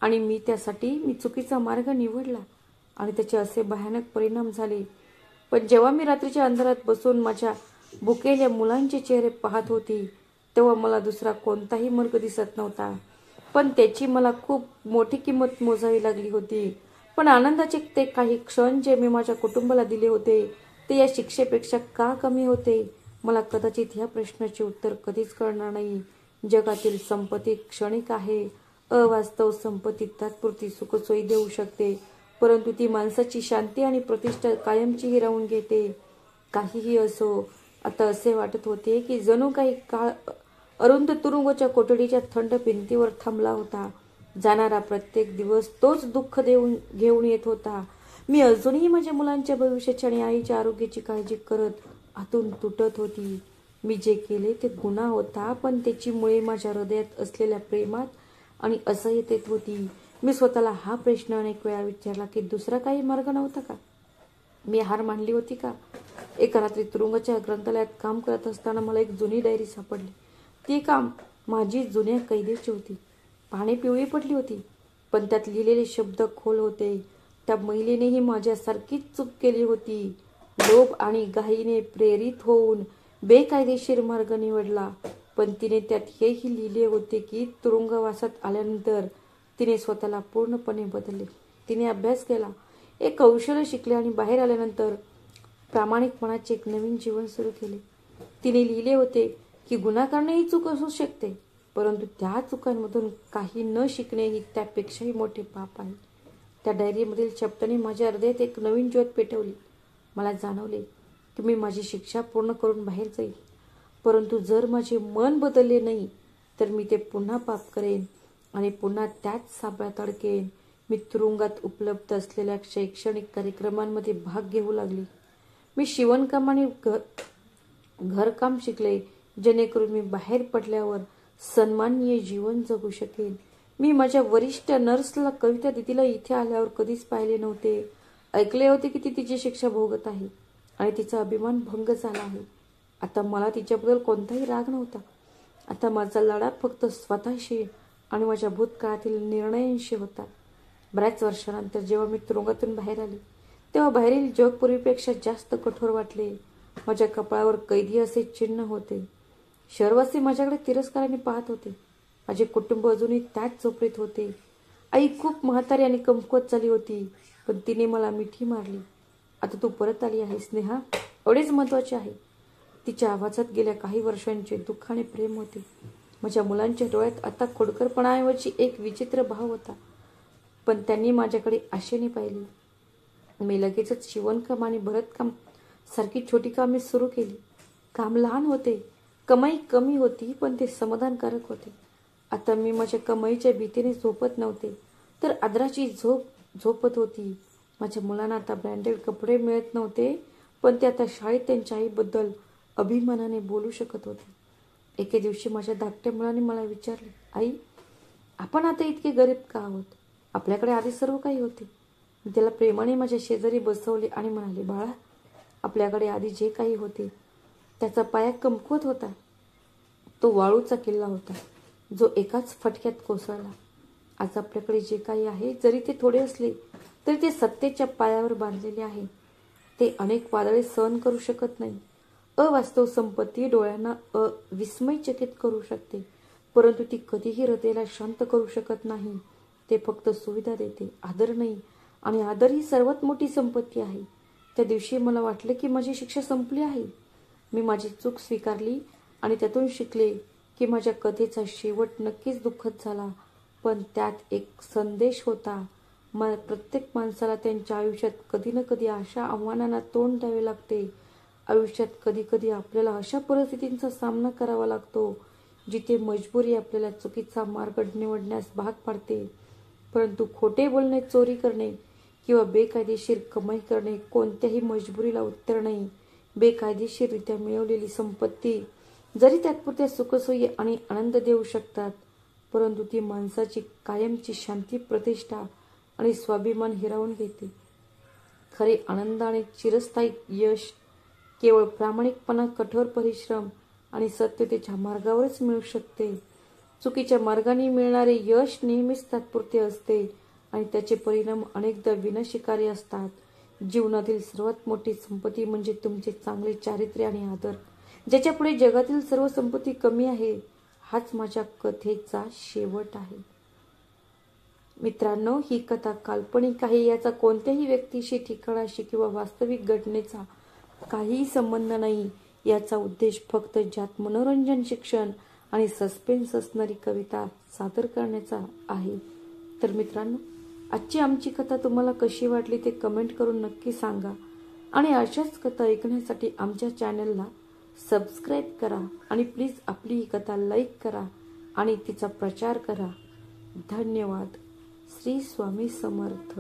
आणि मी चुकीचा मार्ग निवडला आणि त्याचे असे भयानक परिणाम झाले. पण जेव्हा मी रात्रीच्या अंधारात बसून माझ्या भुकेल्या मुलांचे चेहरे पाहत होती तेव्हा मला दुसरा कोणताही मार्ग दिसत नव्हता. पण त्याची मला खूप मोठी किंमत मोजावी लागली होती. पण आनंदाचे ते काही क्षण जे मी माझ्या कुटुंबाला दिले होते ते या शिक्षेपेक्षा का कमी होते? मला कदाचित ह्या प्रश्नाचे उत्तर कधीच कळणार नाही. जगातील संपत्ती क्षणिक आहे. अवास्तव संपत्ती तात्पुरती सुखसोयी देऊ शकते, परंतु ती माणसाची शांती आणि प्रतिष्ठा कायमची हिरावून घेते. काहीही असो, आता असे वाटत होते की जणू काही काळ अरुंद तुरुंगाच्या कोठडीच्या थंड भिंतीवर थांबला होता. जाणारा प्रत्येक दिवस तोच दुःख घेऊन येत होता. मी अजूनही माझ्या मुलांच्या भविष्याची आणि आईच्या आरोग्याची काळजी करत आतून तुटत होती. मी जे केले ते गुन्हा होता, पण त्याची मुळे माझ्या हृदयात असलेल्या प्रेमात आणि असह्यतेत होती. मी स्वतःला हा प्रश्न अनेक वेळा विचारला की दुसरा काही मार्ग नव्हता का? मी हार मानली होती का? एका रात्री तुरुंगाच्या ग्रंथालयात काम करत असताना मला एक जुनी डायरी सापडली. ती माझी जुन्या कैदेची होती. पाने पिवळी पडली होती, पण त्यात लिहिलेले शब्द खोल होते. त्या महिलेनेही माझ्यासारखीच चूक केली होती. लोभ आणि घाईने प्रेरित होऊन बेकायदेशीर मार्ग निवडला. पण तिने त्यात हेही लिहिले होते की तुरुंगवासात आल्यानंतर तिने स्वतःला पूर्णपणे बदलले. तिने अभ्यास केला, एक कौशल्य शिकले आणि बाहेर आल्यानंतर प्रामाणिकपणाचे एक नवीन जीवन सुरू केले. तिने लिहिले होते की गुन्हा करणे ही चूक असू शकते, परंतु त्या चुकांमधून काही न शिकणे ही त्यापेक्षाही मोठे पाप आहे. त्या डायरीमधील शब्दांनी माझ्या हृदयात एक नवीन ज्योत पेटवली. मला जाणवले की मी माझी शिक्षा पूर्ण करून बाहेर जाईल, परंतु जर माझे मन बदलले नाही तर मी ते पुन्हा पाप करेन आणि पुन्हा त्याच सापळ्यात अडकेन. मी तुरुंगात उपलब्ध असलेल्या शैक्षणिक कार्यक्रमांमध्ये भाग घेऊ लागली. मी शिवणकाम आणि घरकाम शिकले, जेणेकरून मी बाहेर पडल्यावर सन्माननीय जीवन जगू शकेन. मी माझ्या वरिष्ठ नर्सला कविता दिदीला इथे आल्यावर कधीच पाहिले नव्हते. ऐकले होते की ती तिची शिक्षा भोगत आहे आणि तिचा अभिमान भंग झाला आहे. आता मला तिच्याबद्दल कोणताही राग नव्हता. आता माझा लढा फक्त स्वतःशी आणि माझ्या भूतकाळातील निर्णयांशी होता. बऱ्याच वर्षानंतर जेव्हा मी तुरुंगातून बाहेर आले, तेव्हा बाहेरील जग पूर्वीपेक्षा जास्त कठोर वाटले. माझ्या कपाळावर कैदी असे चिन्ह होते. शहरवासी माझ्याकडे तिरस्काराने पाहत होते. माझे कुटुंब अजूनही त्याच झोपडीत होते. आई खूप म्हातारी आणि कमकुवत झाली होती, पण तिने मला मिठी मारली. आता तू परत आली आहेस नेहा, एवढेच महत्वाचे आहे. तिच्या आवाजात गेल्या काही वर्षांचे दुःख आणि प्रेम होते. माझ्या मुलांच्या डोळ्यात आता खोडकरपणाऐवजी एक विचित्र भाव होता, पण त्यांनी माझ्याकडे आशेने पाहिले. मी लगेचच शिवणकाम आणि भरतकाम सारखी छोटी कामे सुरू केली. काम लहान होते, कमाई कमी होती, पण ते समाधानकारक होते. आता मी माझ्या कमाईच्या भीतीने झोपत नव्हते, तर आदराची झोपत होती. माझ्या मुलांना आता ब्रँडेड कपडे मिळत नव्हते, पण ते आता शाळेत त्यांच्या आईबद्दल अभिमानाने बोलू शकत होते. एके दिवशी माझ्या धाकट्या मुलाने मला विचारले, आई, आपण आता इतके गरीब का आहोत? आपल्याकडे आधी सर्व काही होते. मी त्याला प्रेमाने माझ्या शेजारी बसवले आणि म्हणाले, बाळा, आपल्याकडे आधी जे काही होते त्याचा पाया कमकुवत होता. तो वाळूचा किल्ला होता, जो एकाच फटक्यात कोसळला. आज आपल्याकडे जे काही आहे, जरी ते थोडे असले तरी ते सत्तेच्या पायावर बांधलेले आहे. ते अनेक वादळे सहन करू शकत नाही. अवास्तव संपत्ती डोळ्यांना विस्मयचकित करू शकते, परंतु ती कधीही हृदयाला शांत करू शकत नाही. ते फक्त सुविधा देते, आदर नाही. आणि आदर ही सर्वात मोठी संपत्ती आहे. त्या दिवशी मला वाटले की माझी शिक्षा संपली आहे. मी माझी चूक स्वीकारली आणि त्यातून शिकले की माझ्या कथेचा शेवट नक्कीच दुःखद झाला, पण त्यात एक संदेश होता. प्रत्येक माणसाला त्यांच्या आयुष्यात कधी ना कधी अशा आव्हानांना तोंड द्यावे लागते. आयुष्यात कधी कधी आपल्याला अशा परिस्थितींचा सामना करावा लागतो जिथे मजबुरी आपल्याला चुकीचा मार्ग निवडण्यास भाग पाडते. परंतु खोटे बोलणे, चोरी करणे किंवा बेकायदेशीर कमाई करणे कोणत्याही मजबुरीला उत्तर नाही. बेकायदेशीररित्या मिळवलेली संपत्ती जरी तात्पुरत्या सुखसोयी आणि आनंद देऊ शकतात, परंतु ती माणसाची कायमची शांती, प्रतिष्ठा आणि स्वाभिमान हिरावून घेते. खरे आनंद आणि चिरस्थायी यश केवळ प्रामाणिकपणा, कठोर परिश्रम आणि सत्यतेच्या मार्गावरच मिळू शकते. चुकीच्या मार्गाने मिळणारे यश नेहमीच तात्पुरते असते आणि त्याचे परिणाम अनेकदा विनाशकारी असतात. जीवनातील सर्वात मोठी संपत्ती म्हणजे तुमचे चांगले चारित्र्य आणि आदर, ज्याच्यापुढे जगातील सर्व संपत्ती कमी आहे. हाच माझ्या कथेचा शेवट आहे. मित्रांनो, ही कथा काल्पनिक आहे. याचा कोणत्याही व्यक्तीशी, ठिकाणाशी किंवा वास्तविक घटनेचा काहीही संबंध नाही. याचा उद्देश फक्त ज्यात मनोरंजन, शिक्षण आणि सस्पेन्स असणारी कविता सादर करण्याचा आहे. तर मित्रांनो, आजची आमची कथा तुम्हाला कशी वाटली ते कमेंट करून नक्की सांगा आणि अशाच कथा ऐकण्यासाठी आमच्या चॅनलला सबस्क्राईब करा आणि प्लीज आपली ही कथा लाईक करा आणि तिचा प्रचार करा. धन्यवाद. श्री स्वामी समर्थ.